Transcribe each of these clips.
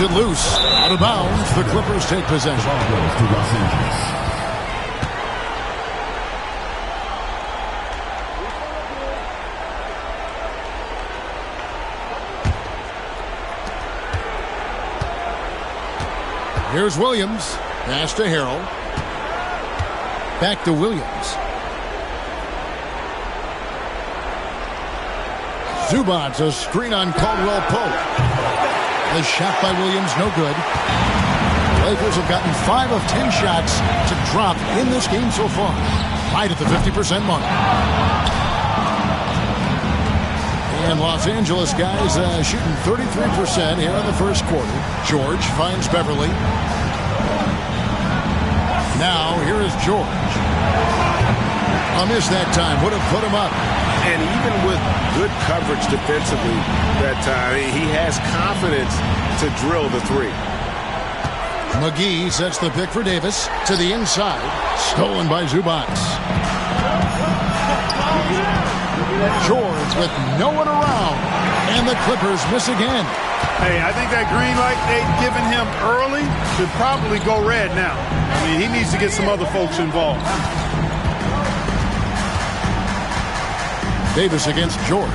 it loose. Out of bounds. The Clippers take possession. Ball goes to Los Angeles. Here's Williams. Pass to Harrell. Back to Williams. Zubac, a screen on Caldwell Pope. The shot by Williams, no good. Lakers have gotten 5 of 10 shots to drop in this game so far. Right at the 50% mark. And Los Angeles guys shooting 33% here in the first quarter. George finds Beverly. Now, here is George. A miss that time. Would have put him up. And even with good coverage defensively that time, he has confidence to drill the three. McGee sets the pick for Davis to the inside. Stolen by Zubac. George with no one around. And the Clippers miss again. Hey, I think that green light they've given him early should probably go red now. I mean, he needs to get some other folks involved. Davis against George.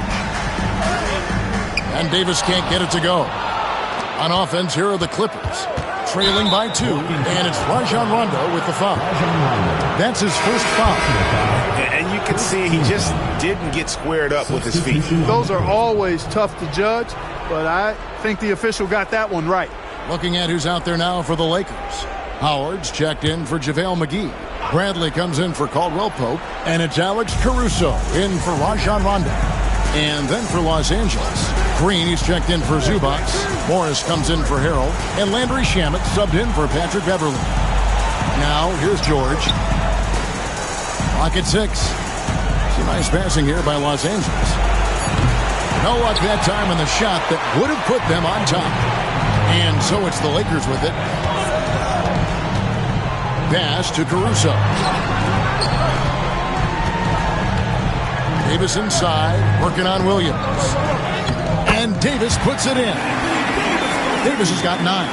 And Davis can't get it to go. On offense, here are the Clippers. Trailing by 2, and it's Rajon Rondo with the foul. That's his first foul. And you can see he just didn't get squared up with his feet. Those are always tough to judge, but I think the official got that one right. Looking at who's out there now for the Lakers. Howard's checked in for JaVale McGee. Bradley comes in for Caldwell Pope, and it's Alex Caruso in for Rajon Rondo. And then for Los Angeles, Green, he's checked in for Zubac. Morris comes in for Harrell, and Landry Shamet subbed in for Patrick Beverly. Now, here's George. Clock at 6. Some nice passing here by Los Angeles. No luck that time on the shot that would have put them on top. And so it's the Lakers with it. Pass to Caruso. Davis inside, working on Williams. And Davis puts it in. Davis has got 9.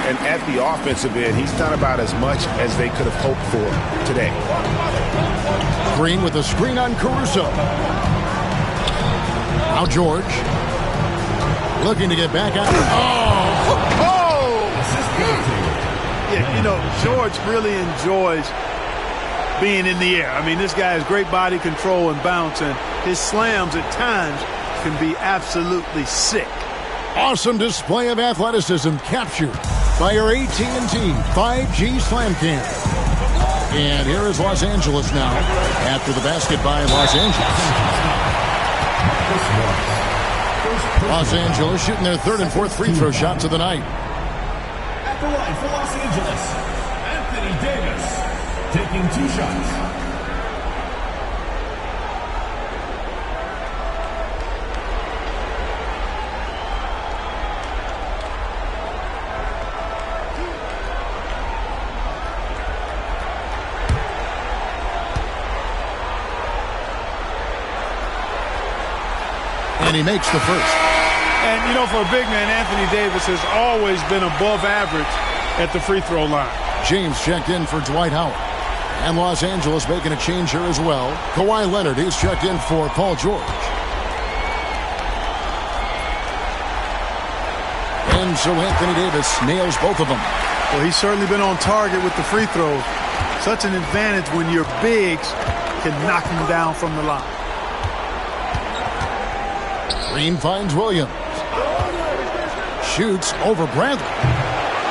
And at the offensive end, he's done about as much as they could have hoped for today. Green with a screen on Caruso. Now George. Looking to get back out. Oh! Yeah, you know, George really enjoys being in the air. I mean, this guy has great body control and bounce, and his slams at times can be absolutely sick. Awesome display of athleticism captured by your AT&T 5G Slam Cam. And here is Los Angeles now after the basket by Los Angeles. Los Angeles shooting their 3rd and 4th free throw shots of the night. At the line for Los Angeles, Anthony Davis taking 2 shots. And he makes the first. And, you know, for a big man, Anthony Davis has always been above average at the free throw line. James checked in for Dwight Howard. And Los Angeles making a change here as well. Kawhi Leonard is checked in for Paul George. And so Anthony Davis nails both of them. Well, he's certainly been on target with the free throws. Such an advantage when your bigs can knock him down from the line. Green finds Williams. Shoots over Bradley.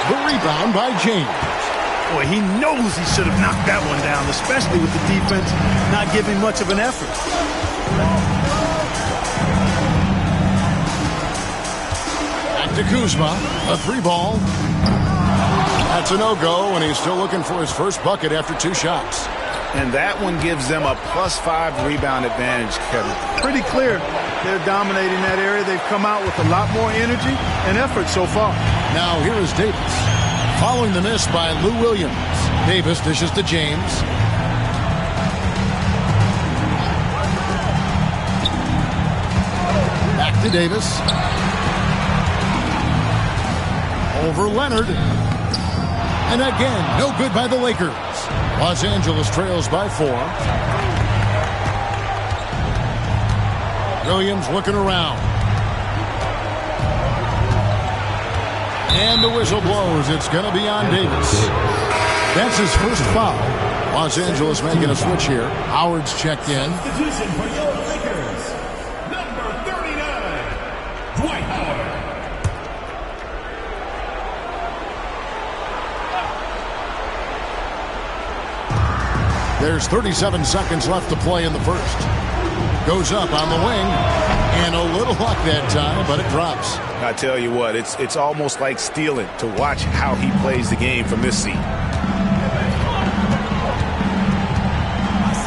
The rebound by James. Boy, he knows he should have knocked that one down, especially with the defense not giving much of an effort. Back to Kuzma. A 3-ball. That's a no-go, and he's still looking for his first bucket after 2 shots. And that one gives them a +5 rebound advantage, Kevin. Pretty clear they're dominating that area. They've come out with a lot more energy and effort so far. Now here is Davis. Following the miss by Lou Williams. Davis dishes to James. Back to Davis. over Leonard. And again, no good by the Lakers. Los Angeles trails by 4. Williams looking around. And the whistle blows. It's going to be on Davis. That's his first foul. Los Angeles making a switch here. Howard's checked in. Substitution for your Lakers, number 39, Dwight Howard. There's 37 seconds left to play in the first. Goes up on the wing. And a little luck that time, but it drops. I tell you what, it's almost like stealing to watch how he plays the game from this seat.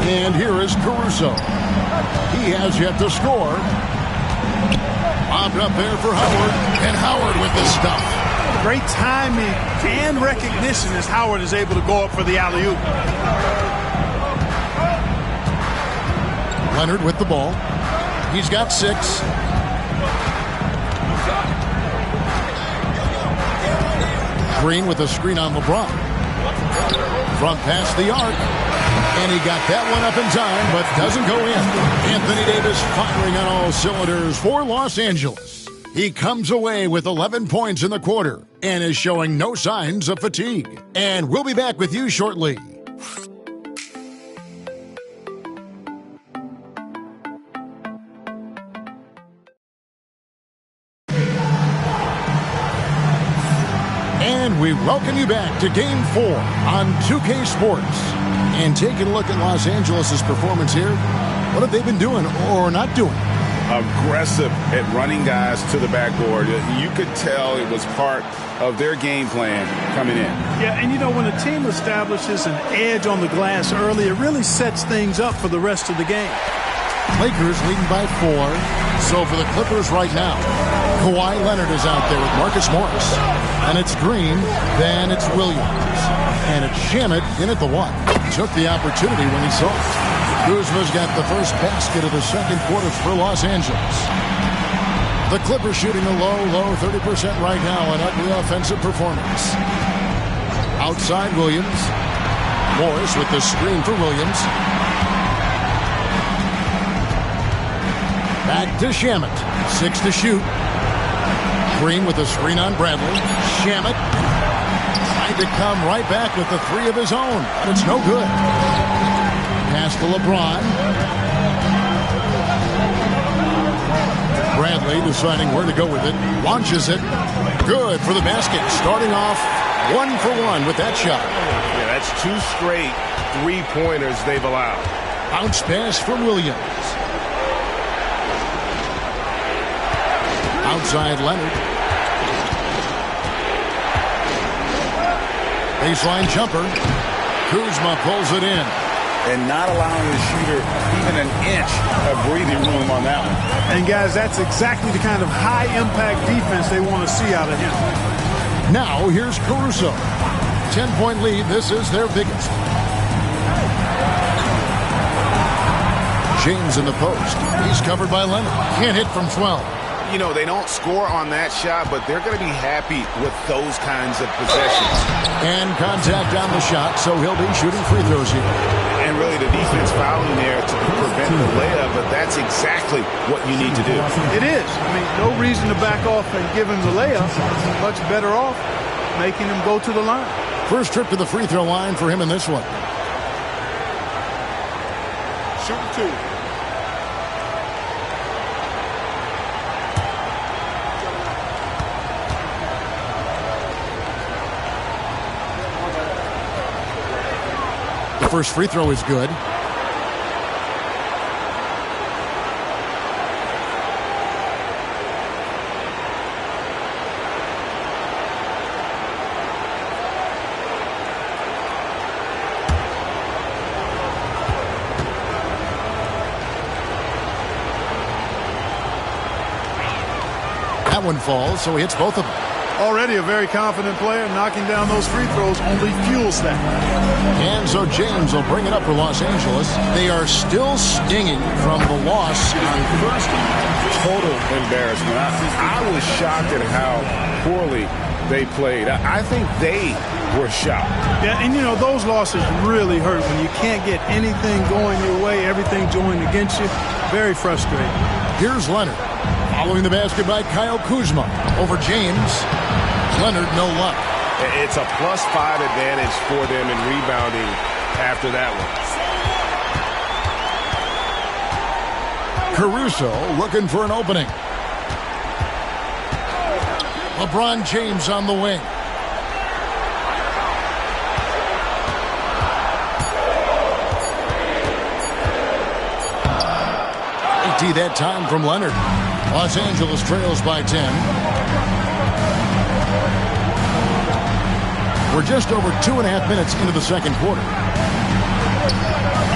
And here is Caruso. He has yet to score. Bobbed up there for Howard. And Howard with the stuff. Great timing and recognition as Howard is able to go up for the alley-oop. Leonard with the ball. He's got 6. Green with a screen on LeBron. Front past the arc. And he got that one up in time, but doesn't go in. Anthony Davis firing on all cylinders for Los Angeles. He comes away with 11 points in the quarter and is showing no signs of fatigue. And we'll be back with you shortly. And we welcome you back to Game 4 on 2K Sports. And taking a look at Los Angeles' performance here, what have they been doing or not doing? Aggressive at running guys to the backboard. You could tell it was part of their game plan coming in. Yeah, and you know, when a team establishes an edge on the glass early, it really sets things up for the rest of the game. Lakers leading by 4. So for the Clippers right now, Kawhi Leonard is out there with Marcus Morris. And it's Green, then it's Williams. And it's Shamet in at the 1. Took the opportunity when he saw it. Kuzma's got the first basket of the second quarter for Los Angeles. The Clippers shooting a low 30% right now, an ugly offensive performance. Outside Williams. Morris with the screen for Williams. Back to Shamet. 6 to shoot. Green with a screen on Bradley. Shamet trying to come right back with the 3 of his own. But it's no good. Pass to LeBron. Bradley deciding where to go with it. Launches it. Good for the basket. Starting off 1 for 1 with that shot. Yeah, that's 2 straight 3-pointers they've allowed. Bounce pass from Williams. Outside Leonard. Baseline jumper. Kuzma pulls it in. And not allowing the shooter even an inch of breathing room on that one. And guys, that's exactly the kind of high-impact defense they want to see out of him. Now here's Caruso. 10-point lead. This is their biggest. James in the post. He's covered by Leonard. Can't hit from 12. You know, they don't score on that shot, but they're going to be happy with those kinds of possessions. And contact on the shot, so he'll be shooting free throws here. And really the defense fouling there to prevent the layup, but that's exactly what you need to do. It is. I mean, no reason to back off and give him the layup. Much better off making him go to the line. First trip to the free throw line for him in this one. Shooting 2. The first free throw is good. That one falls, so he hits both of them. Already a very confident player. Knocking down those free throws only fuels that. And so James will bring it up for Los Angeles. They are still stinging from the loss on first. Total embarrassment. I was shocked at how poorly they played. I think they were shocked. Yeah, and, those losses really hurt when you can't get anything going your way, everything going against you. Very frustrating. Here's Leonard. Following the basket by Kyle Kuzma over James. Leonard, no luck. It's a +5 advantage for them in rebounding after that one. Caruso looking for an opening. LeBron James on the wing. That time from Leonard. Los Angeles trails by 10. We're just over 2.5 minutes into the second quarter.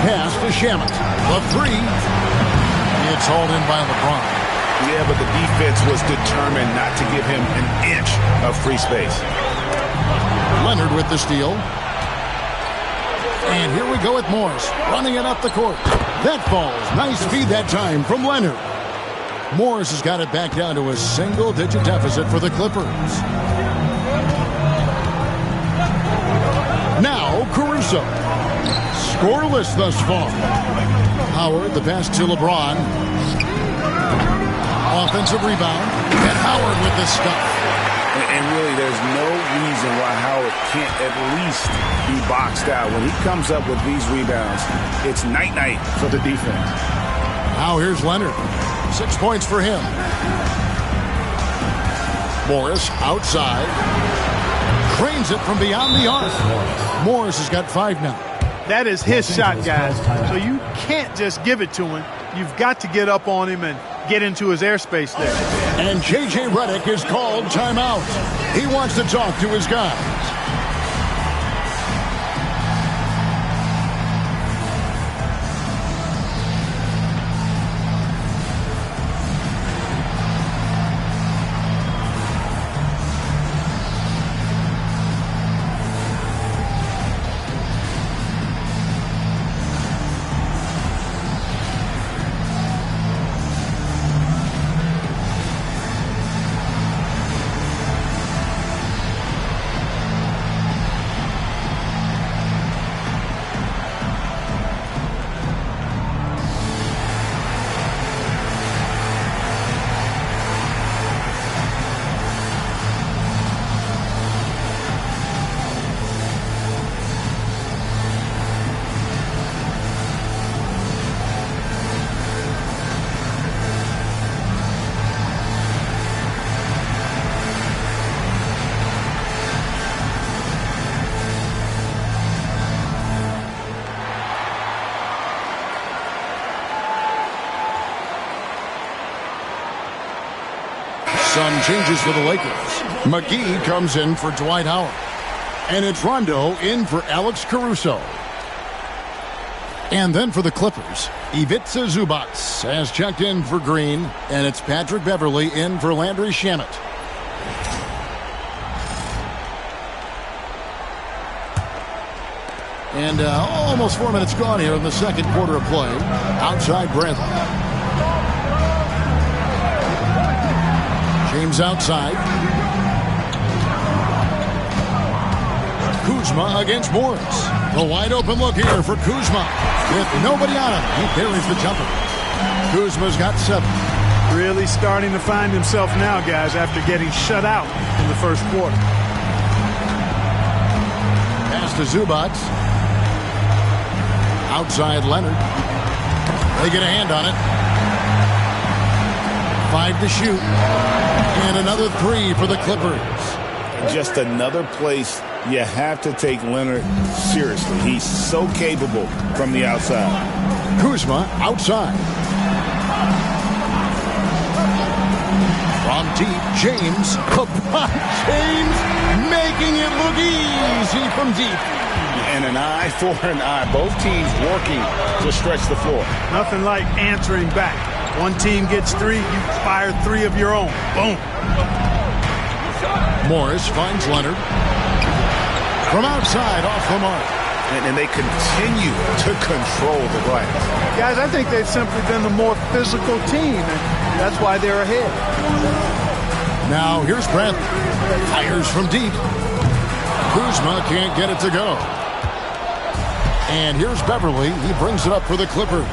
Pass to Shamet. The three. It's hauled in by LeBron. Yeah, but the defense was determined not to give him an inch of free space. Leonard with the steal. And here we go with Morris, running it up the court. That falls. Nice feed that time from Leonard. Morris has got it back down to a single-digit deficit for the Clippers. Now Caruso. Scoreless thus far. Howard, the pass to LeBron. Offensive rebound. And Howard with the stuff. And really, there's no reason why Howard can't at least be boxed out. When he comes up with these rebounds, it's night-night for the defense. Now here's Leonard. 6 points for him. Morris outside. Cranes it from beyond the arc. Morris has got 5 now. That is his shot, guys. So you can't just give it to him. You've got to get up on him and get into his airspace there. And J.J. Redick is called timeout. He wants to talk to his guys. Some changes for the Lakers. McGee comes in for Dwight Howard. And it's Rondo in for Alex Caruso. And then for the Clippers, Ivica Zubac has checked in for Green. And it's Patrick Beverley in for Landry Shamet. And almost 4 minutes gone here in the second quarter of play. Outside Bradley. James outside. Kuzma against Morris. The wide open look here for Kuzma. With nobody on him, he parries the jumper. Kuzma's got 7. Really starting to find himself now, guys, after getting shut out in the first quarter. Pass to Zubac. Outside Leonard. They get a hand on it. 5 to shoot. And another 3 for the Clippers. Just another place you have to take Leonard seriously. He's so capable from the outside. Kuzma outside. From deep, James. LeBron James making it look easy from deep. And an eye for an eye. Both teams working to stretch the floor. Nothing like answering back. One team gets 3, you fire 3 of your own. Boom. Morris finds Leonard. From outside, off the mark. And they continue to control the glass. Guys, I think they've simply been the more physical team, and that's why they're ahead. Now here's Bradley. Fires from deep. Kuzma can't get it to go. And here's Beverly. He brings it up for the Clippers.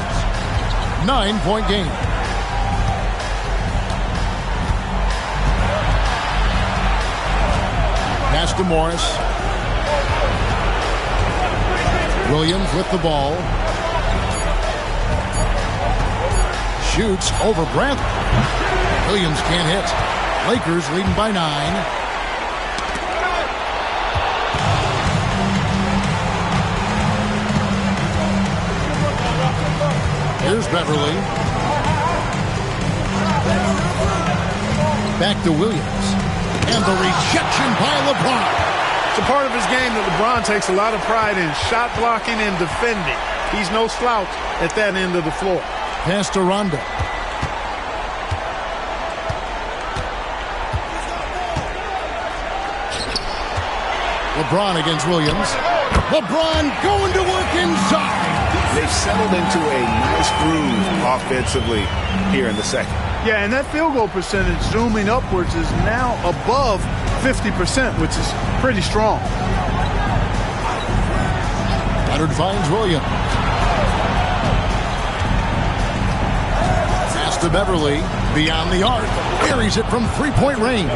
9-point game. Pass to Morris. Williams with the ball. Shoots over Bradley. Williams can't hit. Lakers leading by 9. Here's Beverly. Back to Williams. And the rejection by LeBron. It's a part of his game that LeBron takes a lot of pride in. Shot blocking and defending. He's no slouch at that end of the floor. Pass to Rondo. LeBron against Williams. LeBron going to work inside. They've settled into a nice groove offensively here in the second. Yeah, and that field goal percentage zooming upwards is now above 50%, which is pretty strong. Leonard finds Williams. Pass to Beverly. Beyond the arc. Buries it from three-point range.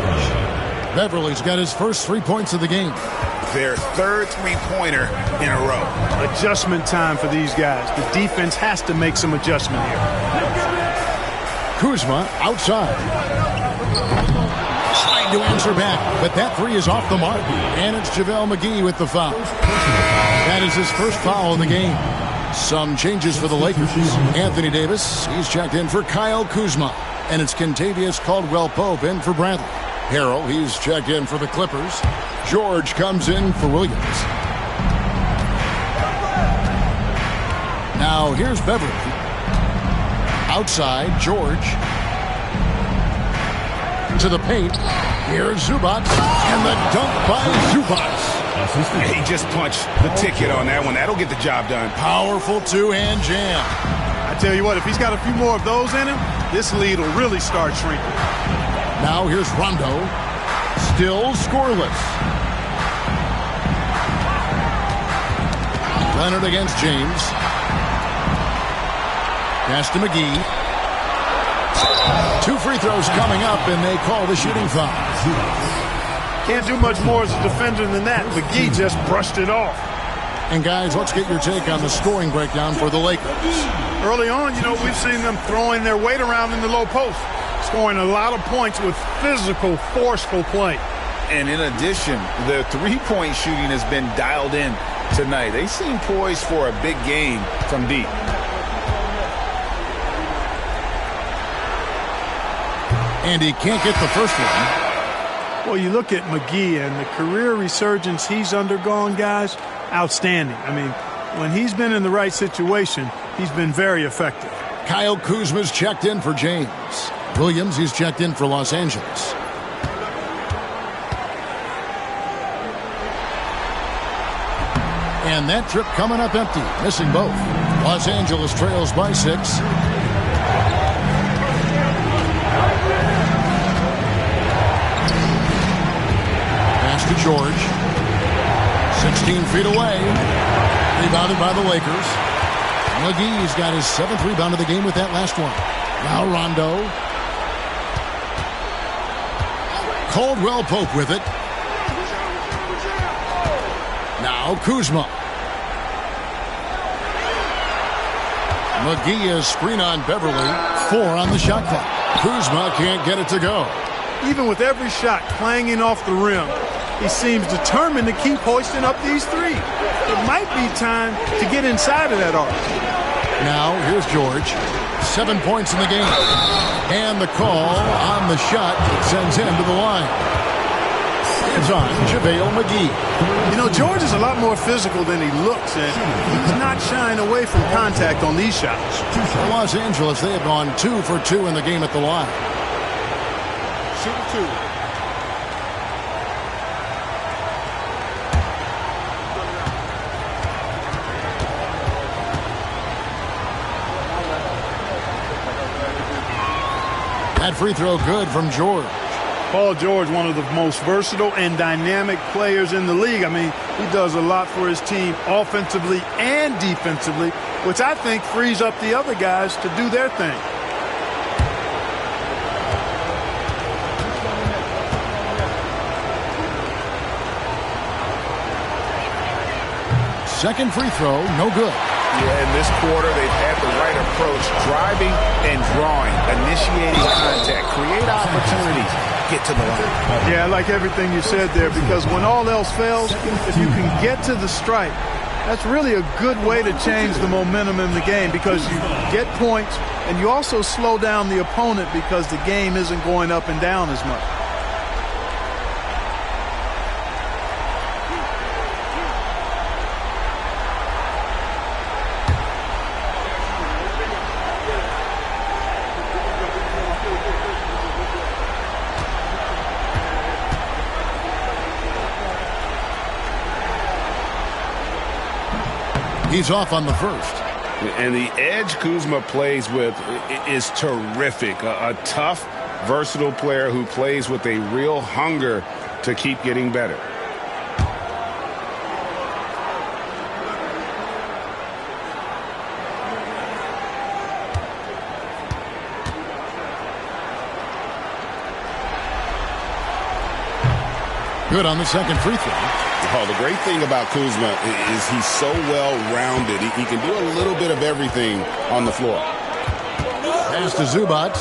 Beverly's got his first 3 points of the game. Their third three-pointer in a row. Adjustment time for these guys. The defense has to make some adjustment here. Kuzma outside. Trying to answer back, but that three is off the mark. And it's JaVale McGee with the foul. That is his first foul in the game. Some changes for the Lakers. Anthony Davis, he's checked in for Kyle Kuzma. And it's Kentavious Caldwell-Pope in for Bradley. Harrell, he's checked in for the Clippers. George comes in for Williams. Now here's Beverly. Outside, George. To the paint. Here's Zubac. And the dunk by Zubac. He just punched the ticket on that one. That'll get the job done. Powerful two-hand jam. I tell you what, if he's got a few more of those in him, this lead will really start shrinking. Now here's Rondo. Still scoreless. Leonard against James. Pass to McGee. 2 free throws coming up, and they call the shooting foul. Can't do much more as a defender than that. McGee just brushed it off. And guys, let's get your take on the scoring breakdown for the Lakers. Early on, we've seen them throwing their weight around in the low post, scoring a lot of points with physical, forceful play. And in addition, the three-point shooting has been dialed in tonight. They seem poised for a big game from deep. And he can't get the first one. Well, you look at McGee and the career resurgence he's undergone, guys, outstanding. I mean, when he's been in the right situation, he's been very effective. Kyle Kuzma's checked in for James. Williams, he's checked in for Los Angeles. And that trip coming up empty, missing both. Los Angeles trails by 6. To George. 16 feet away. Rebounded by the Lakers. McGee's got his 7th rebound of the game with that last one. Now Rondo. Caldwell-Pope with it. Now Kuzma. McGee is screen on Beverly. 4 on the shot clock. Kuzma can't get it to go. Even with every shot clanging off the rim, he seems determined to keep hoisting up these threes. It might be time to get inside of that arc. Now, here's George. 7 points in the game. And the call on the shot sends him to the line. It's on JaVale McGee. George is a lot more physical than he looks, and he's not shying away from contact on these shots. Los Angeles, they have gone 2 for 2 in the game at the line. Shooting 2. That free throw good from George. Paul George, one of the most versatile and dynamic players in the league. I mean, he does a lot for his team offensively and defensively, which I think frees up the other guys to do their thing. Second free throw, no good. Yeah, in this quarter, they've had the right approach, driving and drawing, initiating contact, create opportunities, get to the line. Yeah, I like everything you said there, because when all else fails, if you can get to the stripe, that's really a good way to change the momentum in the game, because you get points and you also slow down the opponent because the game isn't going up and down as much. He's off on the first. And the edge Kuzma plays with is terrific. A tough, versatile player who plays with a real hunger to keep getting better. Good on the second free throw. Oh, the great thing about Kuzma is he's so well-rounded. He can do a little bit of everything on the floor. Pass to Zubac.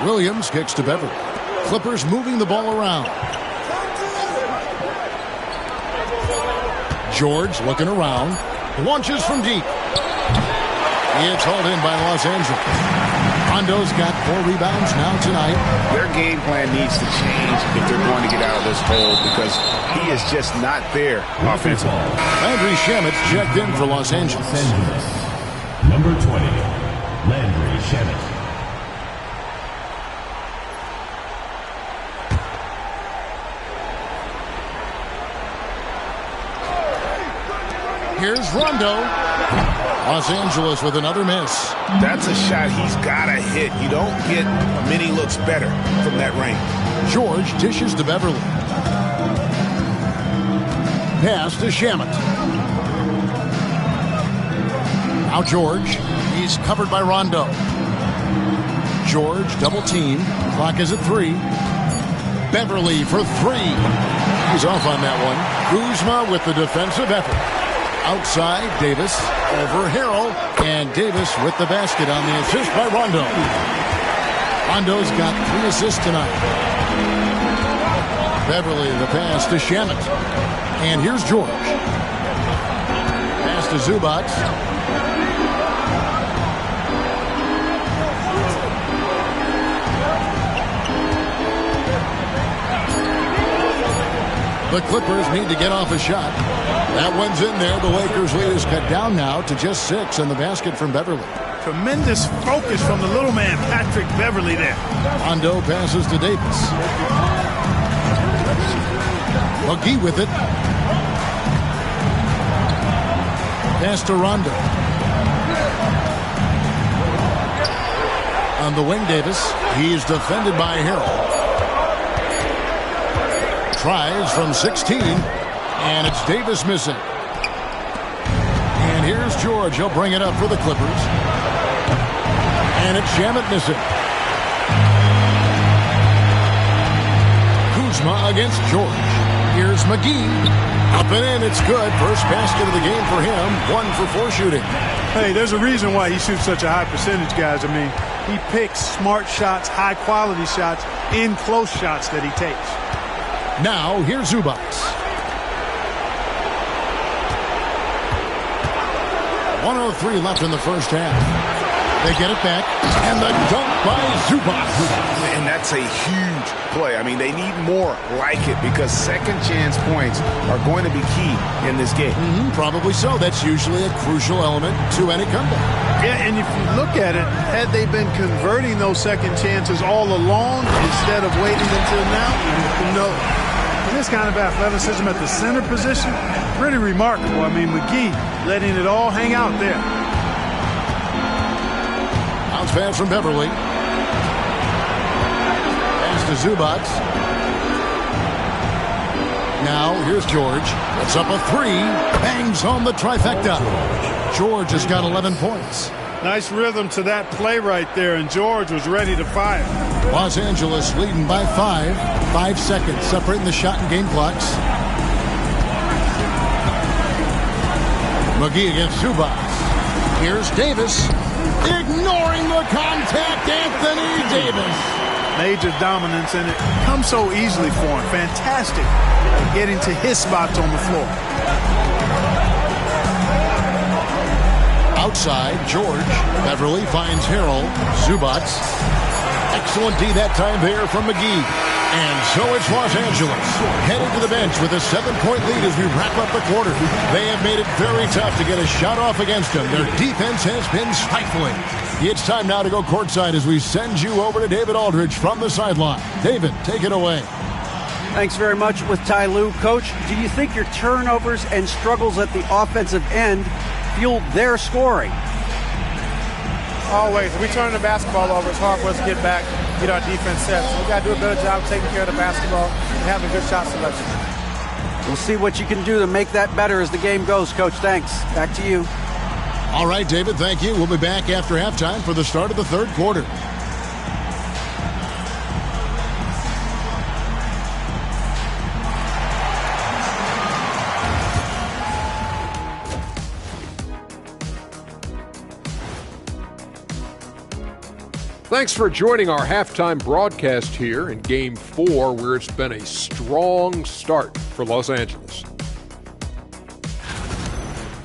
Williams kicks to Beverly. Clippers moving the ball around. George looking around. Launches from deep. It's hauled in by Los Angeles. Rondo's got 4 rebounds now tonight. Their game plan needs to change if they're going to get out of this hole, because he is just not there offensively. Landry Shamet checked in for Los Angeles. Number 20, Landry Shamet. Here's Rondo. Los Angeles with another miss. That's a shot he's got to hit. You don't get many looks better from that range. George dishes to Beverly. Pass to Shamet. Now George. He's covered by Rondo. George double team. Clock is at 3. Beverly for 3. He's off on that one. Kuzma with the defensive effort. Outside, Davis over Harrell, and Davis with the basket on the assist by Rondo. Rondo's got 3 assists tonight. Beverly the pass to Shamet. And here's George. Pass to Zubac. The Clippers need to get off a shot. That one's in there. The Lakers lead is cut down now to just 6 in the basket from Beverly. Tremendous focus from the little man, Patrick Beverly there. Rondo passes to Davis. McGee with it. Pass to Rondo. On the wing, Davis. He's defended by Harrell. Tries from 16, and it's Davis missing. And here's George. He'll bring it up for the Clippers. And it's Shamet missing. Kuzma against George. Here's McGee. Up and in. It's good. First basket of the game for him. 1 for 4 shooting. Hey, there's a reason why he shoots such a high percentage, guys. I mean, he picks smart shots, high-quality shots, in close shots that he takes. Now, here's Zubac. .103 left in the first half. They get it back, and the dunk by Zubac. And that's a huge play. I mean, they need more like it, because second chance points are going to be key in this game. Probably so. That's usually a crucial element to any comeback. Yeah, and if you look at it, had they been converting those second chances all along instead of waiting until now, this kind of athleticism at the center position, pretty remarkable. I mean, McGee letting it all hang out there. pass from Beverly. Pass to Zubac. Now, here's George. Puts up a three. Bangs home the trifecta. George has got 11 points. Nice rhythm to that play right there, and George was ready to fire. Los Angeles leading by 5. 5 seconds separating the shot and game clocks. McGee against Zubac. Here's Davis. Ignoring the contact, Anthony Davis. Major dominance, and it comes so easily for him. Fantastic at getting to his spots on the floor. Outside, George. Beverly finds Harrell. Zubac. Excellent D that time there from McGee. And so it's Los Angeles headed to the bench with a 7-point lead as we wrap up the quarter. They have made it very tough to get a shot off against them. Their defense has been stifling. It's time now to go courtside as we send you over to David Aldridge from the sideline. David, take it away. Thanks very much with Ty Lue. Coach, do you think your turnovers and struggles at the offensive end fueled their scoring? Always. If we turn the basketball over, it's hard for us to get back, get our defense set. So we got to do a better job taking care of the basketball and having good shot selection. We'll see what you can do to make that better as the game goes, Coach. Thanks. Back to you. All right, David, thank you. We'll be back after halftime for the start of the third quarter. Thanks for joining our halftime broadcast here in Game 4, where it's been a strong start for Los Angeles.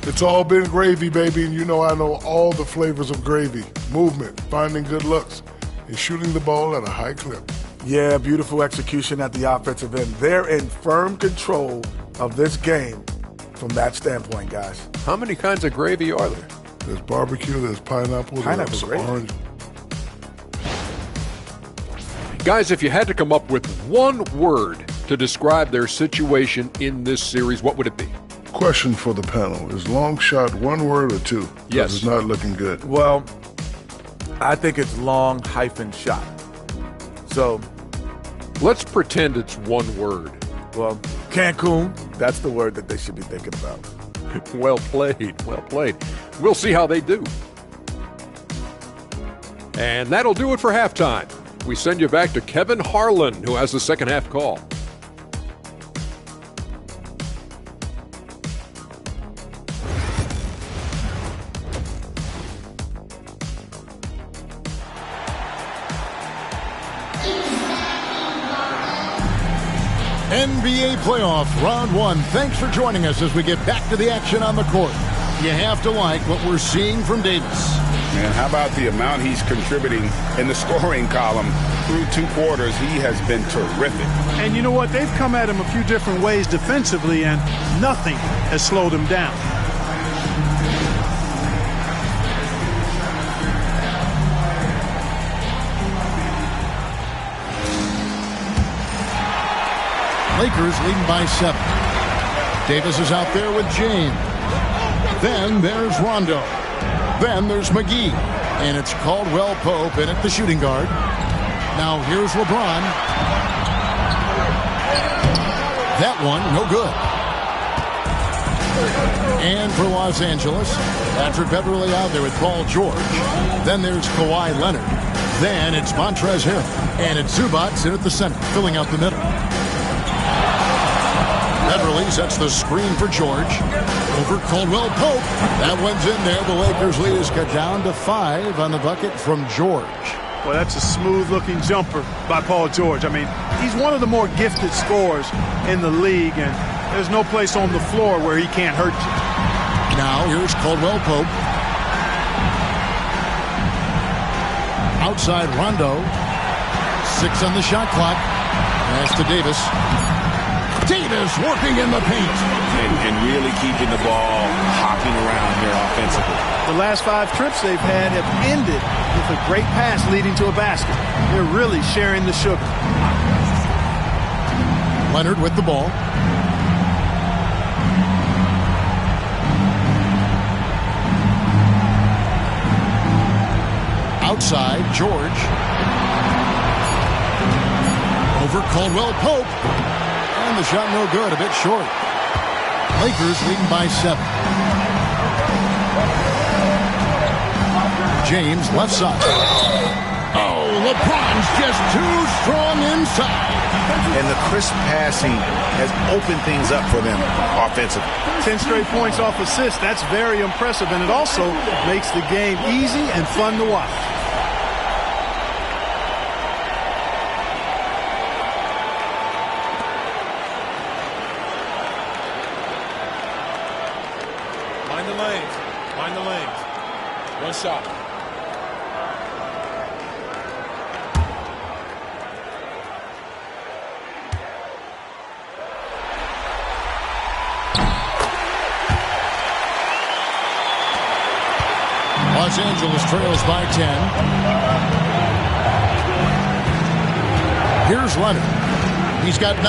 It's all been gravy, baby, and you know I know all the flavors of gravy. Movement, finding good looks, and shooting the ball at a high clip. Yeah, beautiful execution at the offensive end. They're in firm control of this game from that standpoint, guys. How many kinds of gravy are there? There's barbecue, there's pineapple, there's gravy. orange. Guys, if you had to come up with one word to describe their situation in this series, what would it be? Question for the panel. Is long shot one word or two? Yes. It's not looking good. Well, I think it's long hyphen shot. So let's pretend it's one word. Well, Cancun, that's the word that they should be thinking about. Well played, well played. We'll see how they do. And that'll do it for halftime. We send you back to Kevin Harlan, who has the second half call. NBA playoff round 1. Thanks for joining us as we get back to the action on the court. You have to like what we're seeing from Davis. Man, how about the amount he's contributing in the scoring column through 2 quarters? He has been terrific. And you know what? They've come at him a few different ways defensively, and nothing has slowed him down. Lakers leading by 7. Davis is out there with James. Then there's Rondo. Then there's McGee. And it's Caldwell Pope in at the shooting guard. Now here's LeBron. That one, no good. And for Los Angeles, Patrick Beverly out there with Paul George. Then there's Kawhi Leonard. Then it's Montrezl Harrell. And it's Zubac in at the center, filling out the middle. Beverly sets the screen for George. Over Caldwell Pope. That one's in there. The Lakers lead is cut down to 5 on the bucket from George. Well, that's a smooth-looking jumper by Paul George. I mean, he's one of the more gifted scorers in the league, and there's no place on the floor where he can't hurt you. Now, here's Caldwell Pope. Outside Rondo. 6 on the shot clock. Pass to Davis. Davis working in the paint. And really keeping the ball hopping around here offensively. The last 5 trips they've had have ended with a great pass leading to a basket. They're really sharing the sugar. Leonard with the ball. Outside, George. Over Caldwell Pope. And the shot no good, a bit short. Lakers leading by 7. James, left side. Oh, LeBron's just too strong inside. And the crisp passing has opened things up for them offensively. 10 straight points off assists. That's very impressive, and it also makes the game easy and fun to watch. Mind the lanes. Mind the lanes. One shot. Los Angeles trails by 10. Here's Leonard. He's got 9.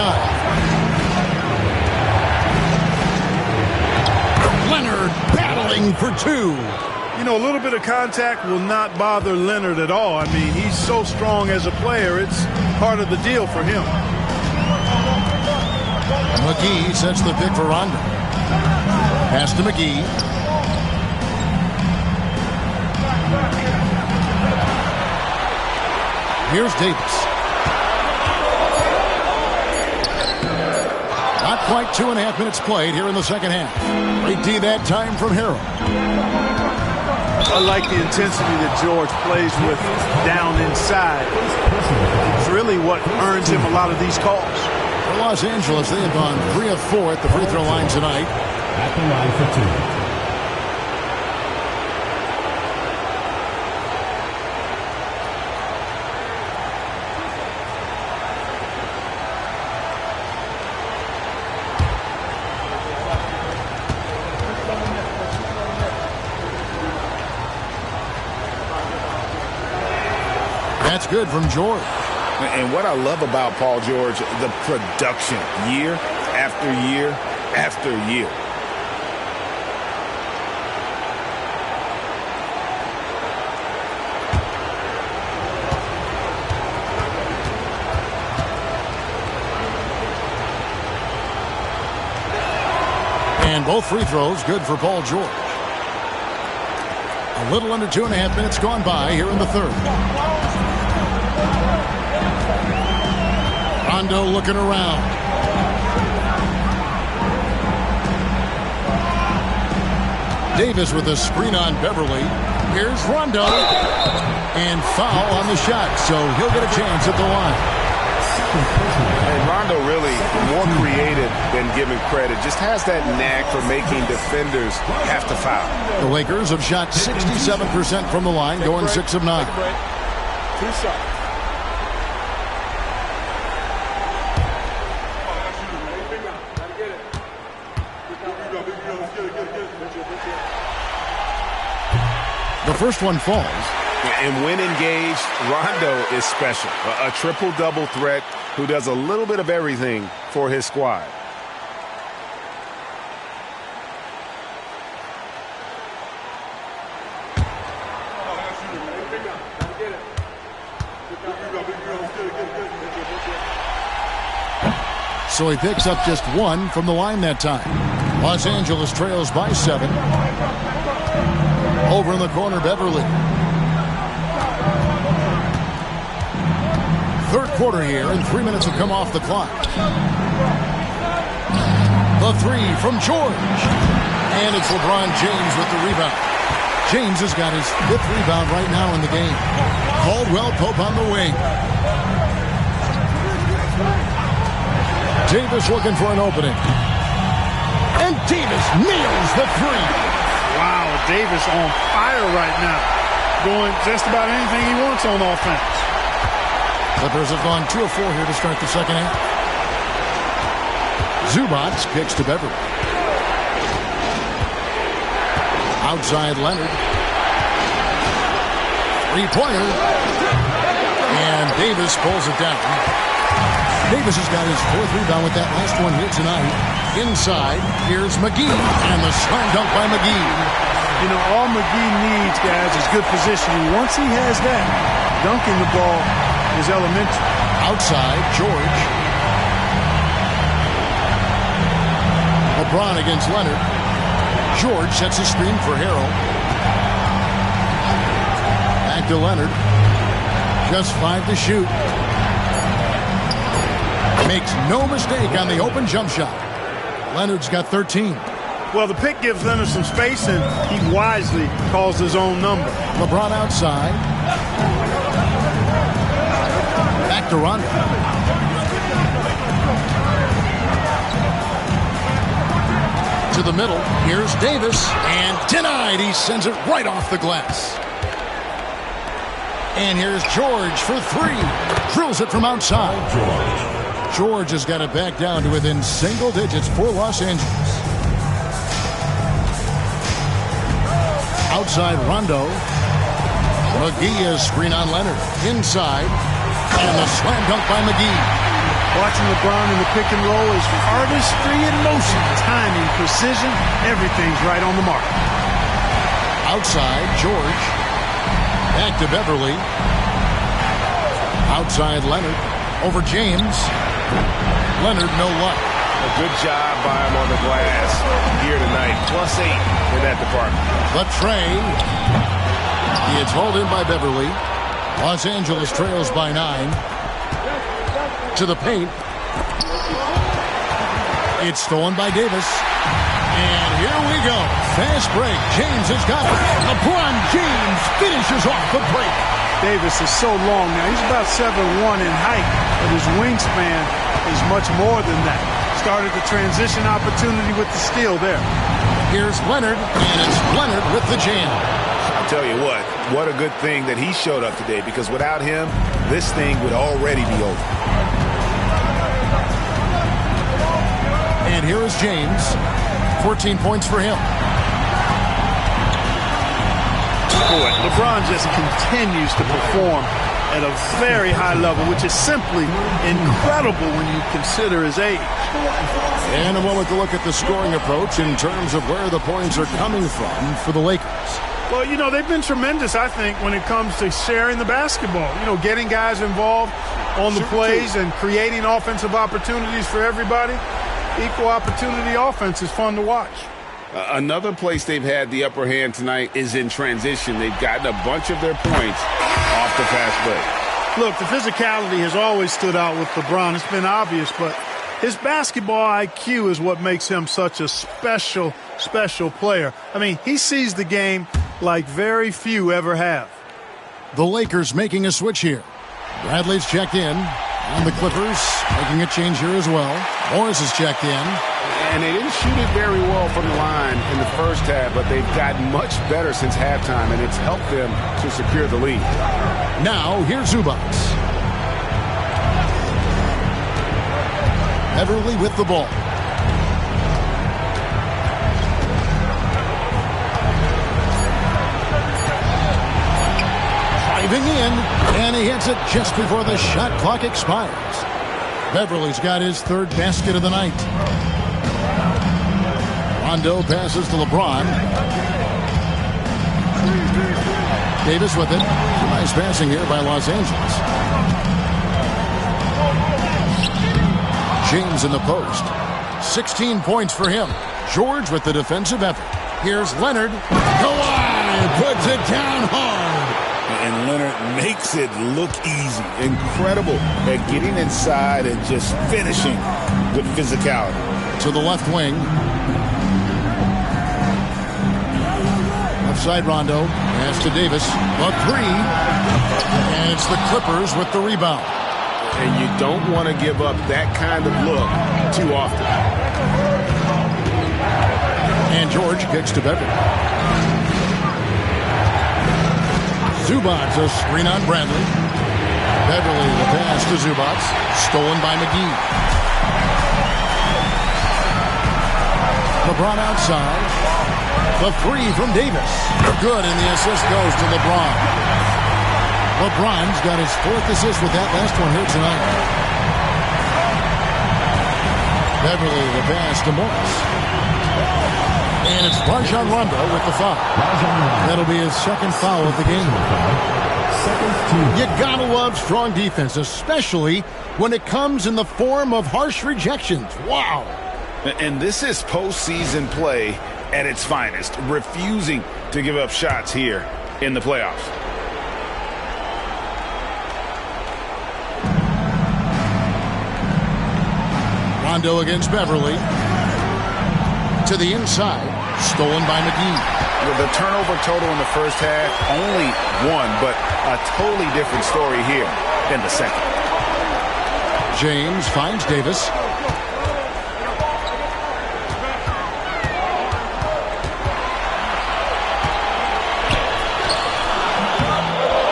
Leonard battling for 2. You know, a little bit of contact will not bother Leonard at all. I mean, he's so strong as a player. It's part of the deal for him. McGee sets the pick for Rondo. Pass to McGee. Here's Davis. Not quite 2.5 minutes played here in the second half. Great D that time from Harrell. I like the intensity that George plays with down inside. It's really what earns him a lot of these calls. For Los Angeles, they have gone 3 of 4 at the free throw line tonight. At the line for 2. That's good from George. And what I love about Paul George, the production year after year after year. And both free throws good for Paul George. A little under 2.5 minutes gone by here in the third. Rondo looking around. Davis with a screen on Beverly. Here's Rondo. And foul on the shot, so he'll get a chance at the line. And Rondo really more creative than given credit. Just has that knack for making defenders have to foul. The Lakers have shot 67% from the line, going 6 of 9. 2 shots. The first one falls. And when engaged, Rondo is special. A triple-double threat who does a little bit of everything for his squad. So he picks up just 1 from the line that time. Los Angeles trails by 7. Over in the corner, Beverly. Third quarter here, and 3 minutes have come off the clock. The 3 from George. And it's LeBron James with the rebound. James has got his 5th rebound right now in the game. Caldwell Pope on the wing. Davis looking for an opening. And Davis nails the 3. Wow, Davis on fire right now. Doing just about anything he wants on offense. Clippers have gone 2 of 4 here to start the second half. Zubac kicks to Beverly. Outside Leonard. 3-pointer. And Davis pulls it down. Davis has got his 4th rebound with that last one here tonight. Inside, here's McGee. And the slam dunk by McGee. You know, all McGee needs, guys, is good positioning. Once he has that, dunking the ball is elementary. Outside, George. LeBron against Leonard. George sets a screen for Harrell. Back to Leonard. Just 5 to shoot. Makes no mistake on the open jump shot. Leonard's got 13. Well, the pick gives Leonard some space, and he wisely calls his own number. LeBron outside. Back to Rondo. To the middle. Here's Davis. And denied. He sends it right off the glass. And here's George for 3. Drills it from outside. George has got it back down to within single digits for Los Angeles. Outside Rondo. McGee is screen on Leonard. Inside. And the slam dunk by McGee. Watching LeBron in the pick and roll is artistry in motion. Timing, precision, everything's right on the mark. Outside, George. Back to Beverly. Outside Leonard. Over James. Leonard, no luck. A good job by him on the glass here tonight. +8 in that department. The tray. It's hauled in by Beverly. Los Angeles trails by 9. To the paint. It's stolen by Davis. And here we go. Fast break. James has got it. LeBron James finishes off the break. Davis is so long now. He's about 7'1" in height, but his wingspan is much more than that. Started the transition opportunity with the steal there. Here's Leonard, and it's Leonard with the jam. I'll tell you what a good thing that he showed up today, because without him, this thing would already be over. And here is James. 14 points for him. Boy, LeBron just continues to perform at a very high level, which is simply incredible when you consider his age. And a moment to look at the scoring approach in terms of where the points are coming from for the Lakers. Well, you know, they've been tremendous, I think, when it comes to sharing the basketball. You know, getting guys involved on the plays and creating offensive opportunities for everybody. Equal opportunity offense is fun to watch. Another place they've had the upper hand tonight is in transition. They've gotten a bunch of their points off the fast break. Look, the physicality has always stood out with LeBron. It's been obvious, but his basketball IQ is what makes him such a special player. I mean, he sees the game like very few ever have. The Lakers making a switch here. Bradley's checked in. And the Clippers making a change here as well. Morris is checked in. And they didn't shoot it very well from the line in the first half, but they've gotten much better since halftime, and it's helped them to secure the lead. Now, here's Zubac. Beverly with the ball. Driving in, and he hits it just before the shot clock expires. Beverly's got his 3rd basket of the night. Rondo passes to LeBron. Davis with it. Nice passing here by Los Angeles. James in the post. 16 points for him. George with the defensive effort. Here's Leonard. Kawhi puts it down hard. And Leonard makes it look easy. Incredible at getting inside and just finishing with physicality. To the left wing. Left side Rondo. Pass to Davis. A 3. And it's the Clippers with the rebound. And you don't want to give up that kind of look too often. And George kicks to Beverly. Zubac, a screen on Bradley. Beverly, the pass to Zubac. Stolen by McGee. LeBron outside. The 3 from Davis. Good, and the assist goes to LeBron. LeBron's got his 4th assist with that last one here tonight. Beverly, the pass to Morris. And it's Rajon Rondo with the foul. That'll be his second foul of the game. You gotta love strong defense, especially when it comes in the form of harsh rejections. Wow. And this is postseason play at its finest, refusing to give up shots here in the playoffs. Rondo against Beverly. To the inside, stolen by McGee. The turnover total in the first half, only one, but a totally different story here in the second. James finds Davis.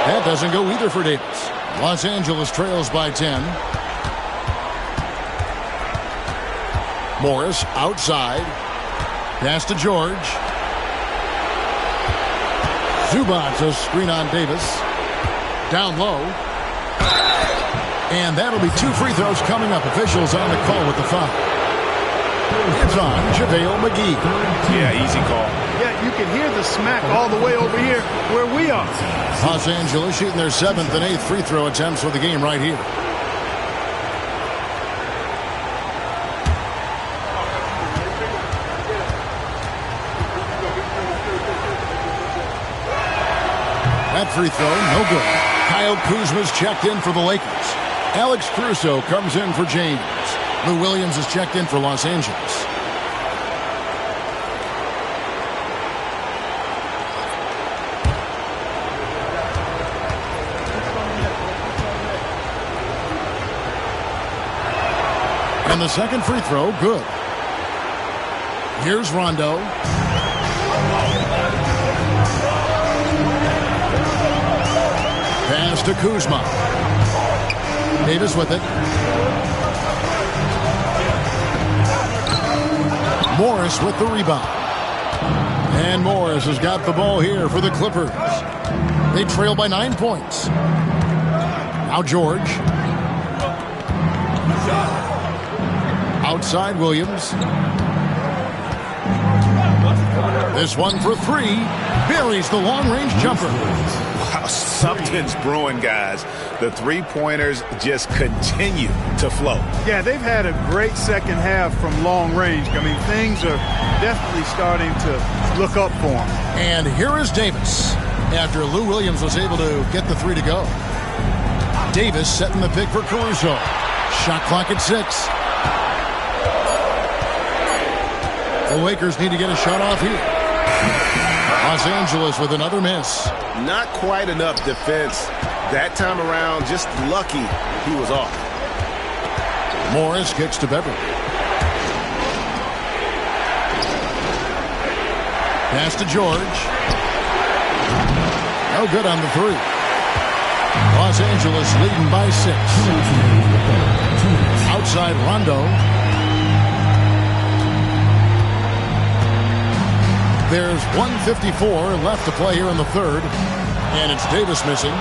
That doesn't go either for Davis. Los Angeles trails by 10. Morris outside. Pass to George. Zubac a screen on Davis. Down low. And that'll be 2 free throws coming up. Officials on the call with the foul. It's on JaVale McGee. Yeah, easy call. Yeah, you can hear the smack all the way over here where we are. Los Angeles shooting their 7th and 8th free throw attempts for the game right here. That free throw, no good. Kyle Kuzma's checked in for the Lakers. Alex Caruso comes in for James. Lou Williams is checked in for Los Angeles. And the second free throw, good. Here's Rondo. Pass to Kuzma. Davis with it. Morris with the rebound. And Morris has got the ball here for the Clippers. They trail by 9 points. Now George. Outside Williams. This one for 3. Buries the long-range jumper. Wow, something's brewing, guys. The three-pointers just continue to flow. Yeah, they've had a great second half from long range. I mean, things are definitely starting to look up for them. And here is Davis after Lou Williams was able to get the 3 to go. Davis setting the pick for Caruso. Shot clock at 6. The Lakers need to get a shot off here. Los Angeles with another miss. Not quite enough defense that time around. Just lucky he was off. Morris kicks to Beverly. Pass to George. No good on the 3. Los Angeles leading by 6. Outside Rondo. There's 1:54 left to play here in the third. And it's Davis missing.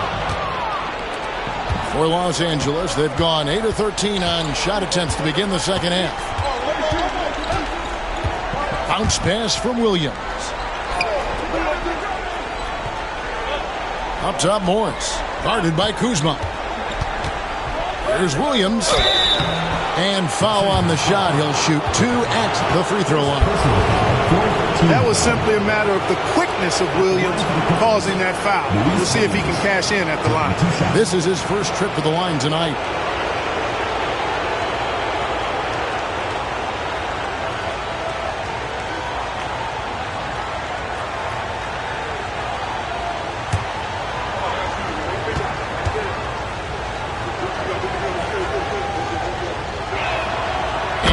For Los Angeles, they've gone 8 of 13 on shot attempts to begin the second half. Bounce pass from Williams. Up top, Morris. Guarded by Kuzma. There's Williams. And foul on the shot. He'll shoot 2 at the free throw line. That was simply a matter of the quickness of Williams causing that foul. We'll see if he can cash in at the line. This is his first trip to the line tonight.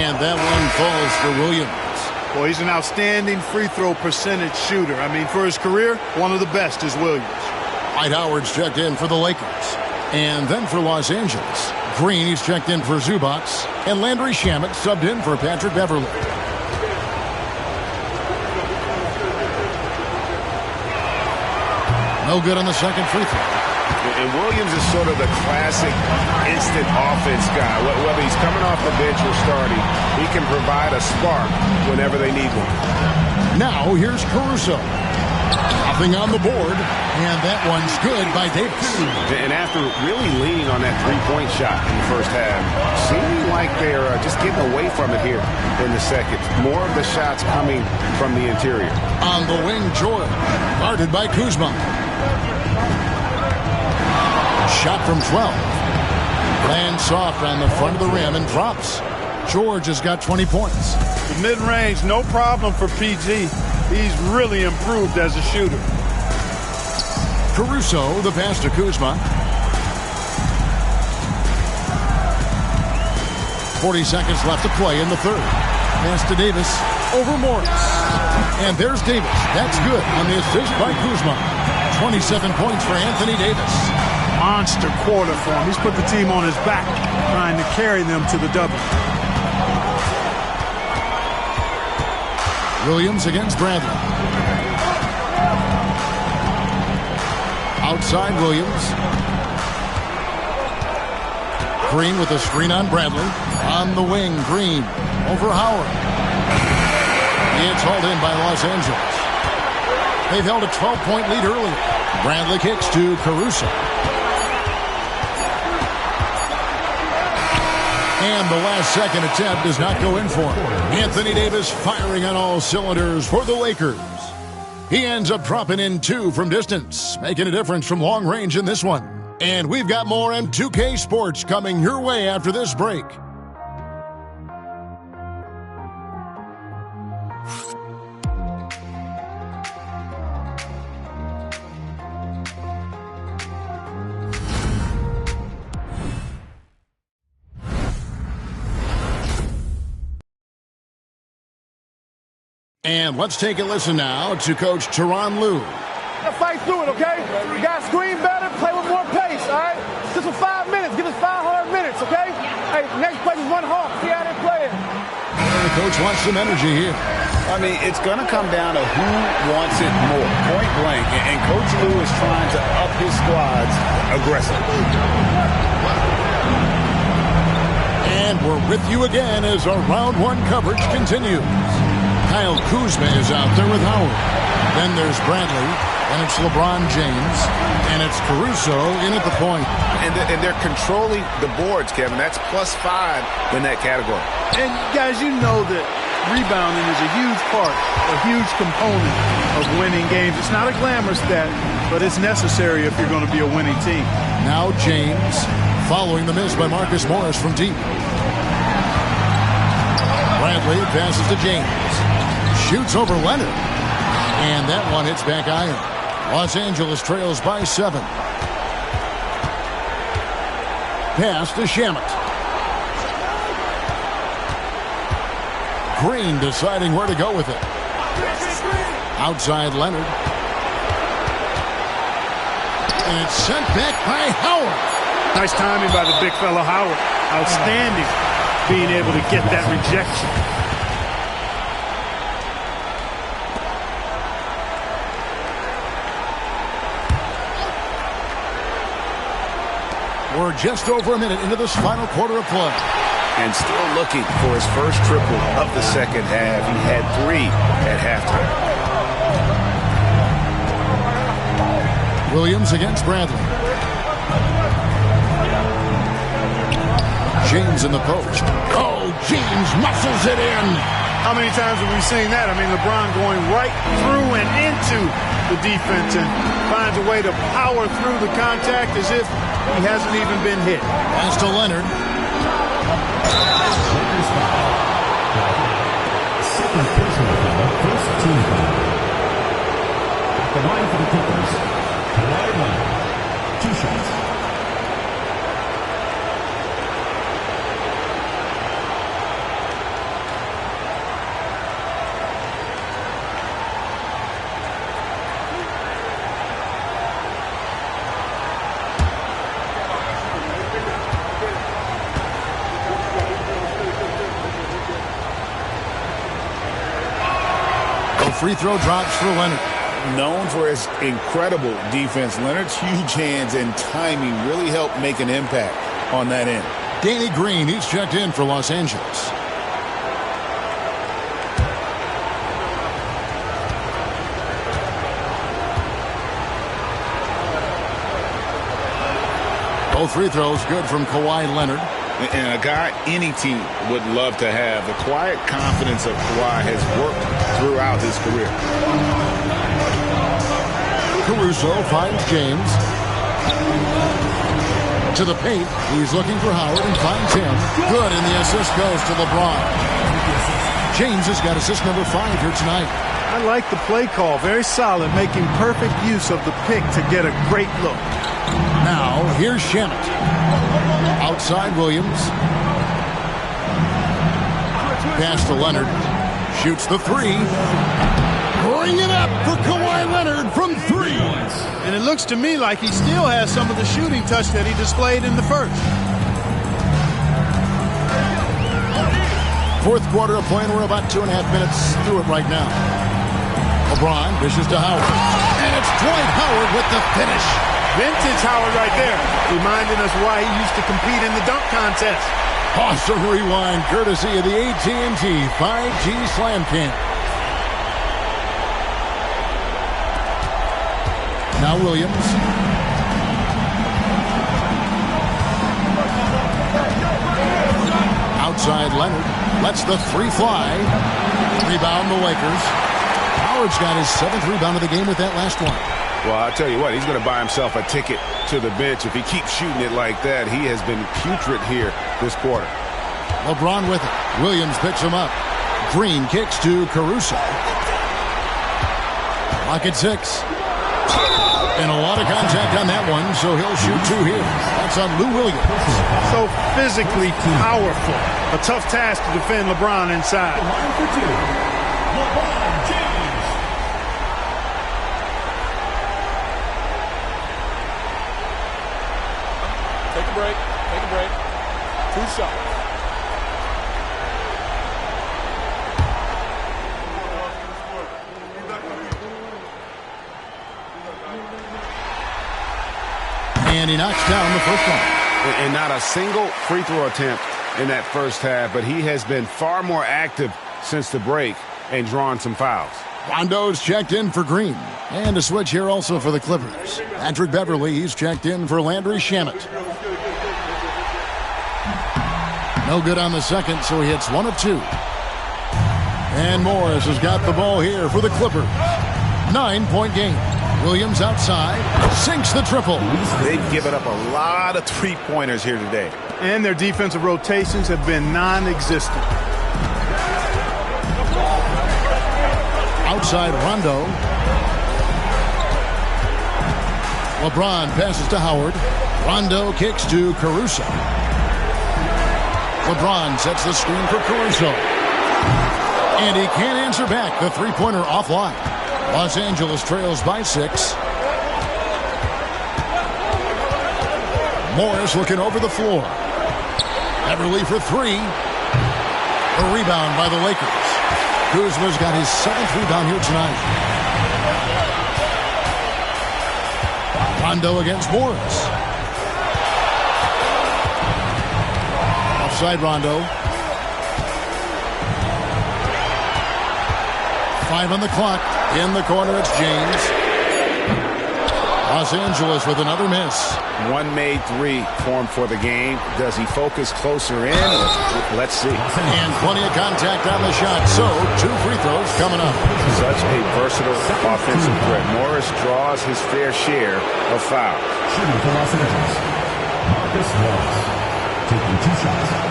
And that one falls for Williams. Well, he's an outstanding free throw percentage shooter. I mean, for his career, one of the best is Williams. Dwight Howard's checked in for the Lakers. And then for Los Angeles, Green, he's checked in for Zubac. And Landry Shamet subbed in for Patrick Beverly. No good on the second free throw. And Williams is sort of the classic instant offense guy. Whether he's coming off the bench or starting, he can provide a spark whenever they need one. Now here's Caruso. Nothing on the board, and that one's good by Davis. And after really leaning on that three-point shot in the first half, seeming like they're just getting away from it here in the second. More of the shots coming from the interior. On the wing, George, guarded by Kuzma. Shot from 12. Lands soft on the front of the rim and drops. George has got 20 points. The mid-range, no problem for PG. He's really improved as a shooter. Caruso, the pass to Kuzma. 40 seconds left to play in the third. Pass to Davis over Morris. And there's Davis. That's good on the assist by Kuzma. 27 points for Anthony Davis. Monster quarter for him. He's put the team on his back, trying to carry them to the double. Williams against Bradley. Outside Williams. Green with a screen on Bradley. On the wing, Green over Howard. It's hauled in by Los Angeles. They've held a 12-point lead earlier. Bradley kicks to Caruso. And the last-second attempt does not go in for him. Anthony Davis firing on all cylinders for the Lakers. He ends up dropping in 2 from distance, making a difference from long range in this one. And we've got more M2K Sports coming your way after this break. And let's take a listen now to Coach Tyronn Lue. Fight through it, okay? You guys screen better, play with more pace, all right? Just for 5 minutes. Give us 5 hard minutes, okay? Hey, next play is run hard. See how they're playing. The coach wants some energy here. I mean, it's going to come down to who wants it more, point blank. And Coach Lue is trying to up his squads aggressively. And we're with you again as our round 1 coverage continues. Kyle Kuzma is out there with Howard. Then there's Bradley, and it's LeBron James, and it's Caruso in at the point. And they're controlling the boards, Kevin. That's +5 in that category. And, guys, you know that rebounding is a huge part, a huge component of winning games. It's not a glamour stat, but it's necessary if you're going to be a winning team. Now James, following the miss by Marcus Morris from deep. Bradley passes to James. Shoots over Leonard. And that one hits back iron. Los Angeles trails by 7. Pass to Shamet. Green deciding where to go with it. Outside Leonard. And it's sent back by Howard. Nice timing by the big fellow Howard. Outstanding being able to get that rejection. We're just over a minute into this final quarter of play. And still looking for his first triple of the second half. He had 3 at halftime. Williams against Bradley. James in the post. Oh, James muscles it in. How many times have we seen that? I mean, LeBron going right through and into the defense and finds a way to power through the contact as if he hasn't even been hit. Pass to Leonard. Second personal foul, first team foul. At the line for the Clippers, Kawhi Leonard. 2 shots. Free throw drops for Leonard. Known for his incredible defense, Leonard's huge hands and timing really helped make an impact on that end. Danny Green, he's checked in for Los Angeles. Both free throws good from Kawhi Leonard. And a guy any team would love to have. The quiet confidence of Kawhi has worked throughout his career. Caruso finds James. To the paint. He's looking for Howard and finds him. Good, and the assist goes to LeBron. James has got assist number 5 here tonight. I like the play call. Very solid, making perfect use of the pick to get a great look. Now, here's Shamet. Outside Williams. Pass to Leonard. Shoots the 3. Bring it up for Kawhi Leonard from 3. And it looks to me like he still has some of the shooting touch that he displayed in the first. Fourth quarter of play, and we're about 2.5 minutes through it right now. LeBron dishes to Howard. And it's Dwight Howard with the finish. Vintage Howard right there, reminding us why he used to compete in the dunk contest. Awesome rewind, courtesy of the AT&T 5G Slam Cam. Now Williams. Outside Leonard. Lets the 3 fly. Rebound the Lakers. Howard's got his 7th rebound of the game with that last one. Well, I'll tell you what, he's going to buy himself a ticket to the bench. If he keeps shooting it like that, he has been putrid here this quarter. LeBron with it. Williams picks him up. Green kicks to Caruso. Lock at 6. And a lot of contact on that one, so he'll shoot 2 here. That's on Lou Williams. So physically powerful. A tough task to defend LeBron inside. Line for 2, LeBron James. Take a break. Take a break. 2 shots. And he knocks down the first one. And not a single free throw attempt in that first half, but he has been far more active since the break and drawn some fouls. Rondo's checked in for Green. And a switch here also for the Clippers. Patrick Beverly, he's checked in for Landry Shamet. No good on the second, so he hits 1 of 2. And Morris has got the ball here for the Clippers. 9-point game. Williams outside, sinks the triple. They've given up a lot of three-pointers here today. And their defensive rotations have been non-existent. Outside Rondo. LeBron passes to Howard. Rondo kicks to Caruso. LeBron sets the screen for Caruso. And he can't answer back. The three-pointer offline. Los Angeles trails by 6. Morris looking over the floor. Beverly for 3. A rebound by the Lakers. Kuzma's got his 7th rebound here tonight. Rondo against Morris. Offside Rondo. 5 on the clock. In the corner, it's James. Los Angeles with another miss. One made 3 formed for the game. Does he focus closer in? Let's see. And plenty of contact on the shot. So, 2 free throws coming up. Such a versatile offensive threat. Morris draws his fair share of fouls. Shooting for Los Angeles, Marcus Morris, taking 2 shots.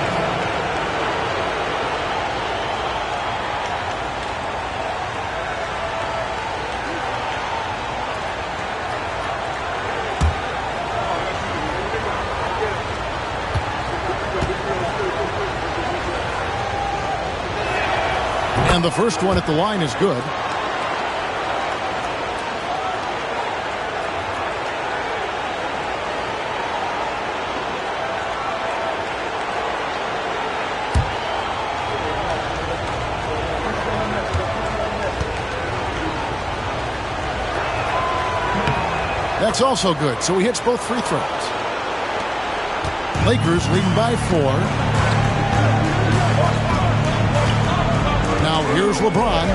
And the first one at the line is good. That's also good, so he hits both free throws. Lakers leading by 4. Now here's LeBron.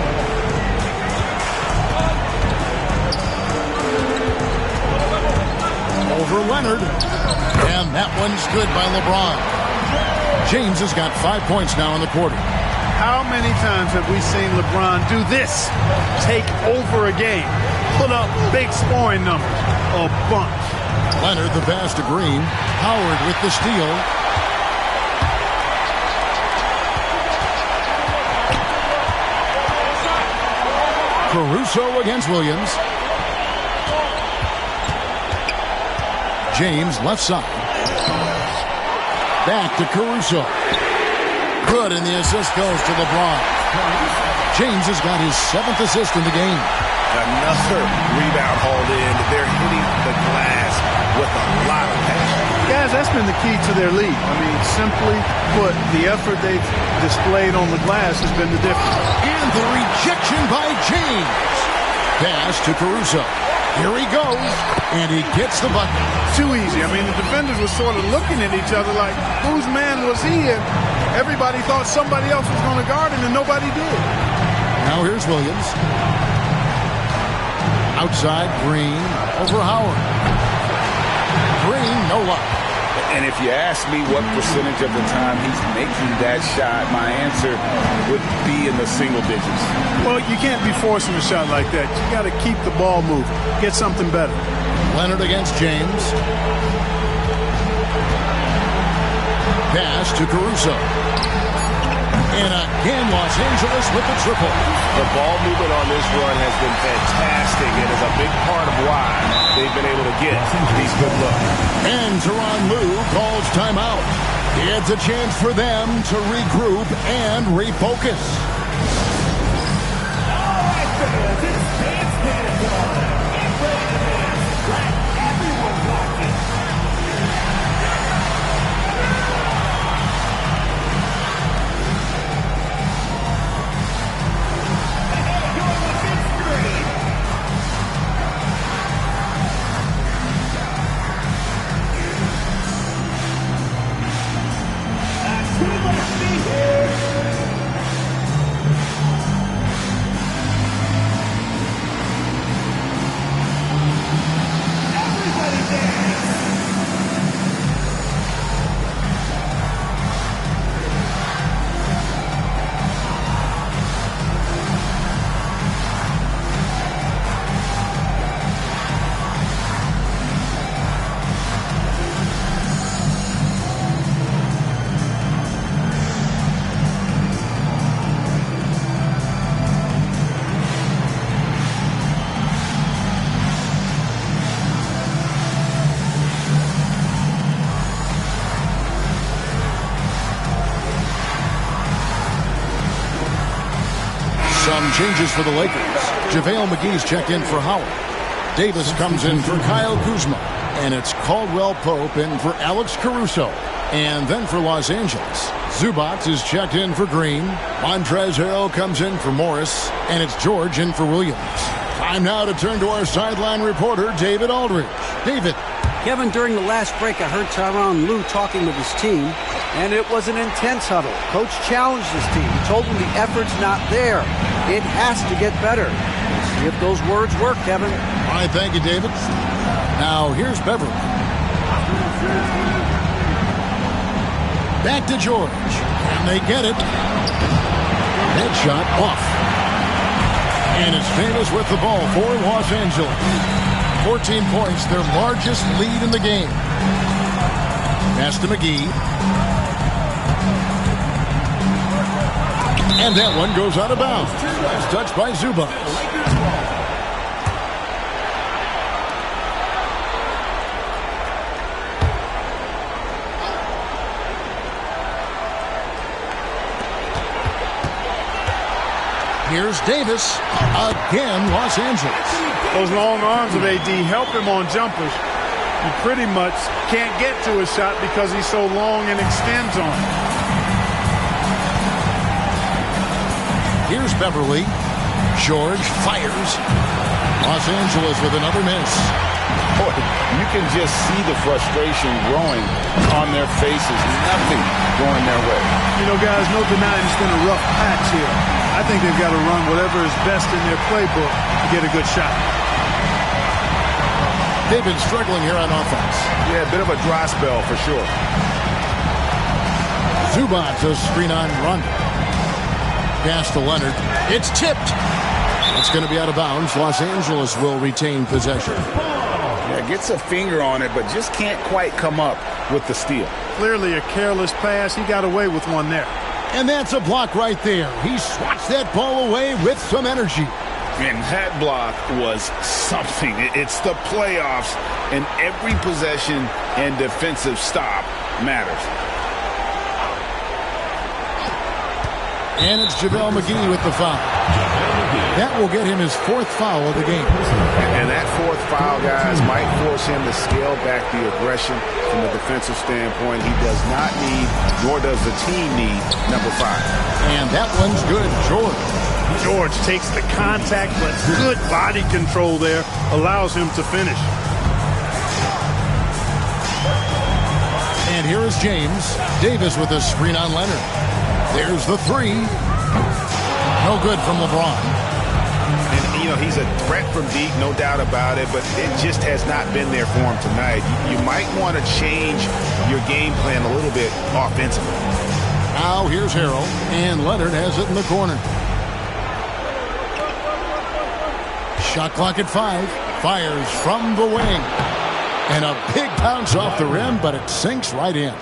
Over Leonard. And that one's good by LeBron. James has got 5 points now in the quarter. How many times have we seen LeBron do this? Take over a game. Put up big scoring numbers. A bunch. Leonard the pass to Green. Howard with the steal. Caruso against Williams. James left side. Back to Caruso. Good, and the assist goes to LeBron. James has got his 7th assist in the game. Another rebound hauled in. They're hitting the glass with a lot of passion. Guys, that's been the key to their lead. I mean, simply put, the effort they've displayed on the glass has been the difference. And the rejection by James. Pass to Caruso. Here he goes, and he gets the bucket. Too easy. I mean, the defenders were sort of looking at each other like, whose man was he? And everybody thought somebody else was going to guard him, and nobody did. Now here's Williams. Outside, Green over Howard. Green, no luck. And if you ask me what percentage of the time he's making that shot, my answer would be in the single digits. Well, you can't be forcing a shot like that. You got to keep the ball moving. Get something better. Leonard against James. Pass to Caruso. And again, Los Angeles with the triple. The ball movement on this run has been fantastic and is a big part of why they've been able to get these good looks. And Tyronn Lue calls timeout. It's a chance for them to regroup and refocus. All right, fans, it's Dance Panathon. Get ready to dance like everyone's watching. Some changes for the Lakers. JaVale McGee's checked in for Howard. Davis comes in for Kyle Kuzma. And it's Caldwell Pope in for Alex Caruso. And then for Los Angeles, Zubac is checked in for Green. Montrezl Harrell comes in for Morris. And it's George in for Williams. Time now to turn to our sideline reporter, David Aldridge. David. Kevin, during the last break, I heard Tyronn Lue talking with his team, and it was an intense huddle. Coach challenged his team. He told them the effort's not there. It has to get better. Let's see if those words work, Kevin. All right, thank you, David. Now, here's Beverly. Back to George. And they get it. Headshot off. And it's Davis with the ball for Los Angeles. 14 points, their largest lead in the game. Pass to McGee. And that one goes out of bounds. It's touched by Zubac. Here's Davis. Again, Los Angeles. Those long arms of AD help him on jumpers. He pretty much can't get to his shot because he's so long and extends on it. Here's Beverly. George fires. Los Angeles with another miss. Boy, you can just see the frustration growing on their faces. Nothing going their way. You know, guys, no denying it's been a rough patch here. I think they've got to run whatever is best in their playbook to get a good shot. They've been struggling here on offense. Yeah, a bit of a dry spell for sure. Zubac a screen on Rondo. Pass to Leonard. It's tipped. It's going to be out of bounds. Los Angeles will retain possession. Yeah, gets a finger on it, but just can't quite come up with the steal. Clearly a careless pass. He got away with one there. And that's a block right there. He swats that ball away with some energy. And that block was something. It's the playoffs, and every possession and defensive stop matters. And it's JaVale McGee with the foul. That will get him his 4th foul of the game. And that 4th foul, guys, might force him to scale back the aggression from a defensive standpoint. He does not need, nor does the team need, number 5. And that one's good. George takes the contact, but good body control there allows him to finish. And here is James. Davis with a screen on Leonard. There's the 3. No good from LeBron. And, you know, he's a threat from deep, no doubt about it, but it just has not been there for him tonight. You might want to change your game plan a little bit offensively. Now here's Harrell, and Leonard has it in the corner. Shot clock at 5. Fires from the wing. And a big bounce off the rim, but it sinks right in.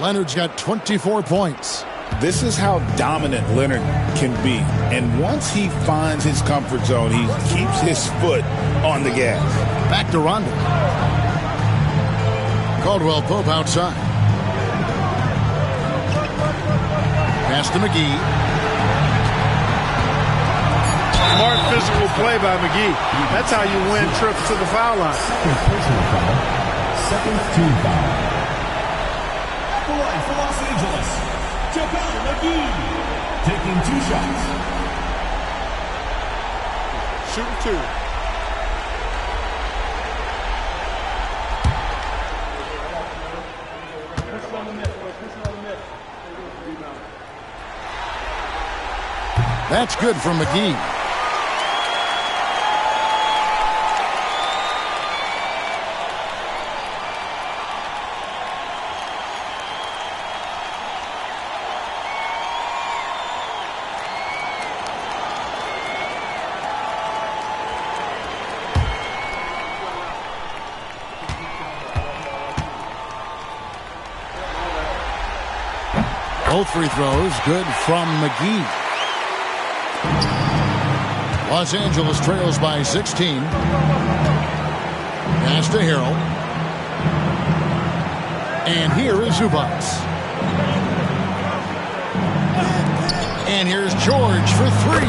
Leonard's got 24 points. This is how dominant Leonard can be. And once he finds his comfort zone, he keeps his foot on the gas. Back to Rondo. Caldwell Pope outside. Pass to McGee. Smart physical play by McGee. That's how you win trips to the foul line. Second team foul. At the line for Los Angeles, JaVale McGee, taking 2 shots. Shooting 2. That's good from McGee. Both free throws good from McGee. Los Angeles trails by 16. Pass to Harrell. And here is Zubac. And here's George for 3.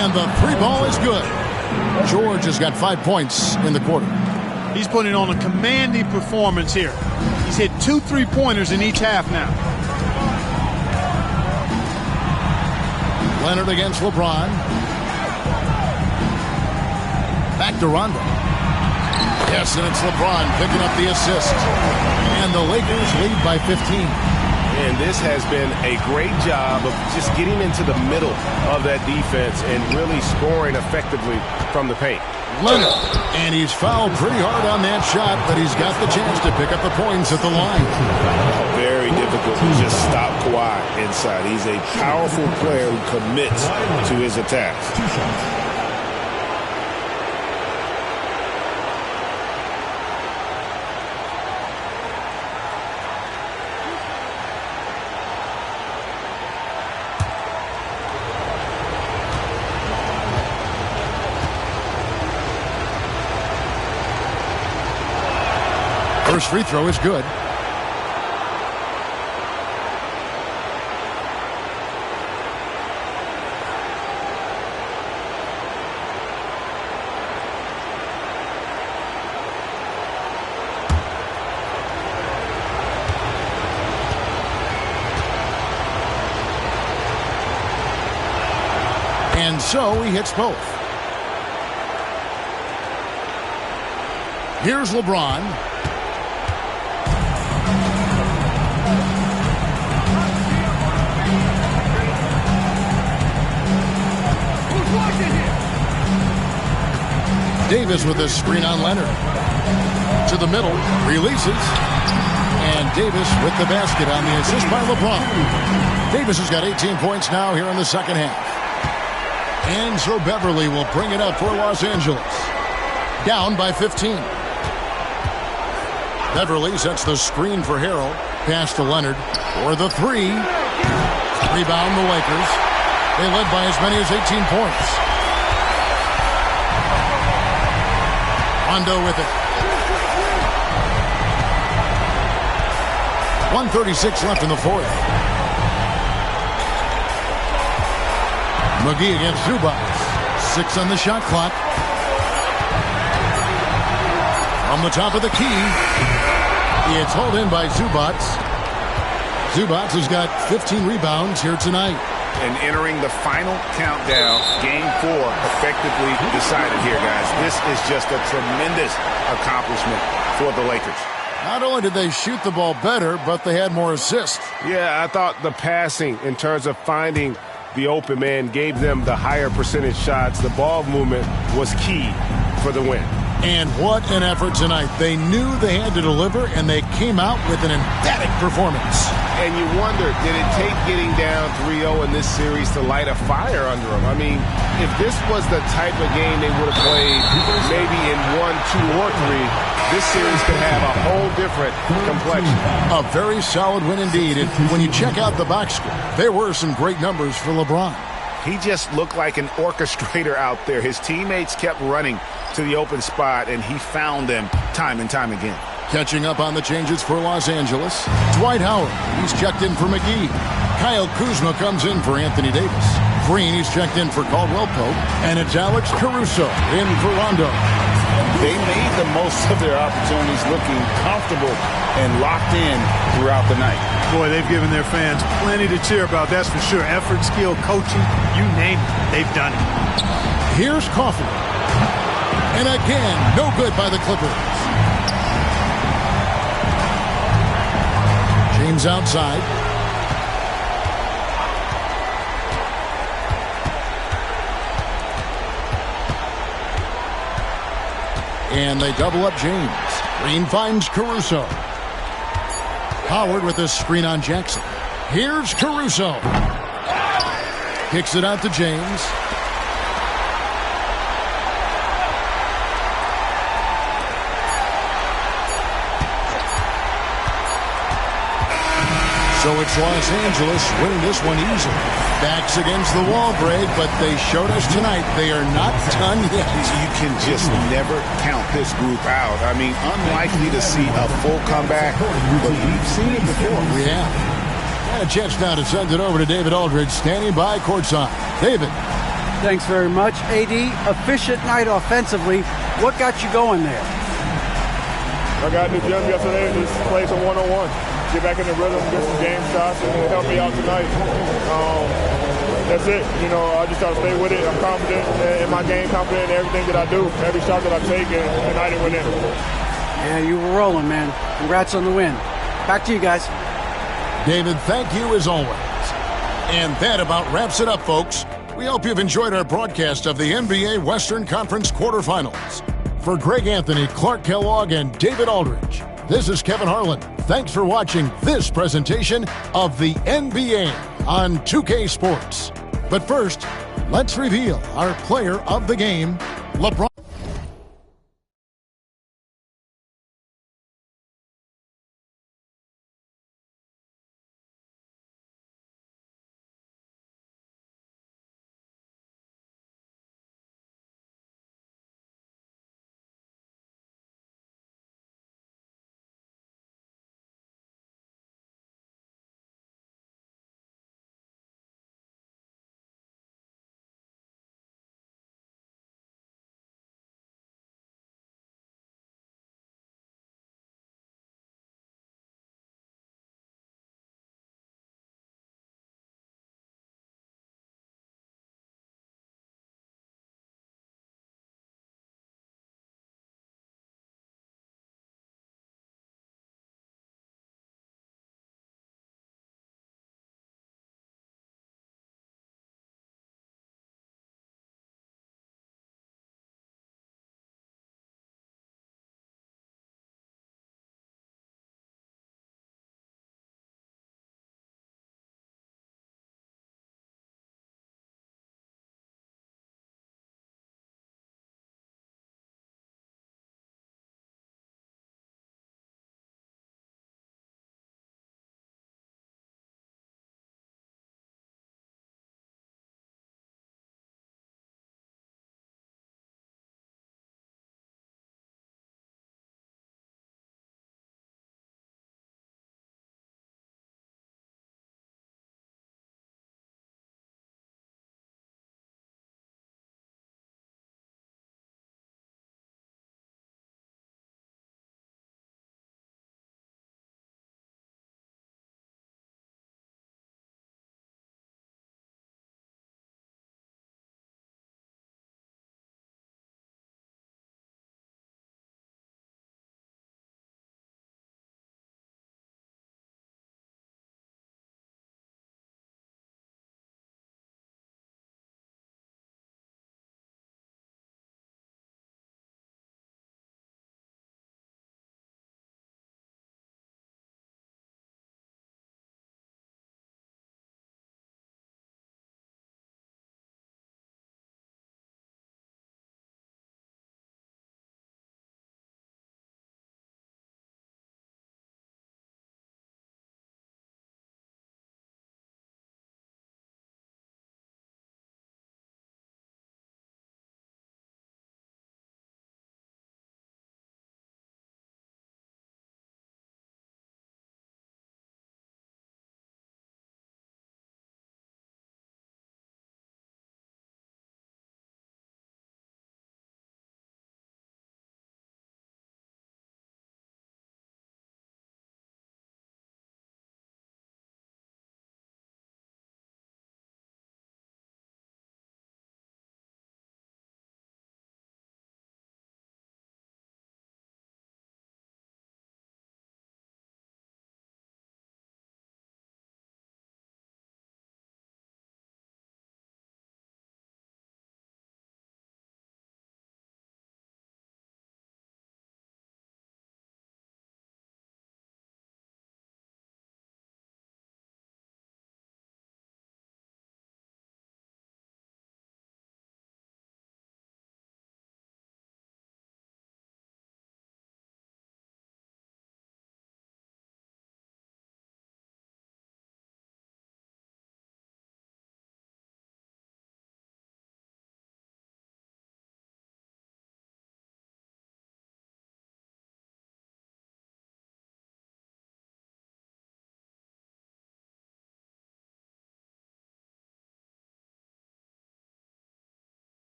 And the 3 ball is good. George has got 5 points in the quarter. He's putting on a commanding performance here. He's hit 2 3-pointers in each half now. Leonard against LeBron. Back to Rondo. Yes, and it's LeBron picking up the assist. And the Lakers lead by 15. And this has been a great job of just getting into the middle of that defense and really scoring effectively from the paint. Leonard, and he's fouled pretty hard on that shot, but he's got the chance to pick up the points at the line. Very difficult to just stop Kawhi inside. He's a powerful player who commits to his attacks. 2 shots. First free throw is good. And so he hits both. Here's LeBron. Davis with a screen on Leonard. To the middle, releases. And Davis with the basket on the assist by LeBron. Davis has got 18 points now here in the second half. And so Beverly will bring it up for Los Angeles. Down by 15. Beverly sets the screen for Harrell. Pass to Leonard for the three. Rebound the Lakers. They led by as many as 18 points. Rondo with it. 1:36 left in the fourth. McGee against Zubac. 6 on the shot clock. From the top of the key. It's hauled in by Zubac. Zubac has got 15 rebounds here tonight. And entering the final countdown, Game 4 effectively decided here, guys. This is just a tremendous accomplishment for the Lakers. Not only did they shoot the ball better, but they had more assists. Yeah, I thought the passing in terms of finding the open man gave them the higher percentage shots. The ball movement was key for the win. And what an effort tonight. They knew they had to deliver, and they came out with an emphatic performance. And you wonder, did it take getting down 3-0 in this series to light a fire under them? I mean, if this was the type of game they would have played maybe in 1, 2, or 3, this series could have a whole different complexion. A very solid win indeed. And when you check out the box score, there were some great numbers for LeBron. He just looked like an orchestrator out there. His teammates kept running to the open spot, and he found them time and time again. Catching up on the changes for Los Angeles, Dwight Howard. He's checked in for McGee. Kyle Kuzma comes in for Anthony Davis. Green, he's checked in for Caldwell Pope. And it's Alex Caruso in for Rondo. They made the most of their opportunities, looking comfortable and locked in throughout the night. Boy, they've given their fans plenty to cheer about, that's for sure. Effort, skill, coaching, you name it, they've done it. Here's Coffey. And again, no good by the Clippers. James outside. And they double up James. Green finds Caruso. Howard with a screen on Jackson. Here's Caruso. Kicks it out to James. So it's Los Angeles winning this one easily. Backs against the wall, Greg, but they showed us tonight they are not done yet. You can just never count this group out. I mean, unlikely to see a full comeback, but we've seen it before. We have. And a chance now to send it over to David Aldridge, standing by courtside. David. Thanks very much. AD, efficient night offensively. What got you going there? I got in the gym yesterday and just played some one-on-one. Get back in the rhythm, get some game shots, and it'll help me out tonight. That's it. You know, I just try to stay with it. I'm confident in my game, confident in everything that I do, every shot that I take, and tonight it went in. Yeah, you were rolling, man. Congrats on the win. Back to you guys. David, thank you as always. And that about wraps it up, folks. We hope you've enjoyed our broadcast of the NBA Western Conference quarterfinals. For Greg Anthony, Clark Kellogg, and David Aldridge, this is Kevin Harlan. Thanks for watching this presentation of the NBA on 2K Sports. But first, let's reveal our player of the game, LeBron.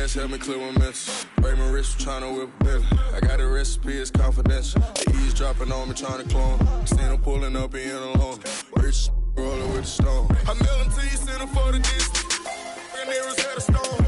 cash, help me clear my mess. Break my wrist, tryna whip a bill. I got a recipe, it's confidential. The E's dropping on me, tryna clone. Seen him pulling up, he in alone. Rich rolling with the stone. I mail him to you, send him for the distance. And there was at a stone.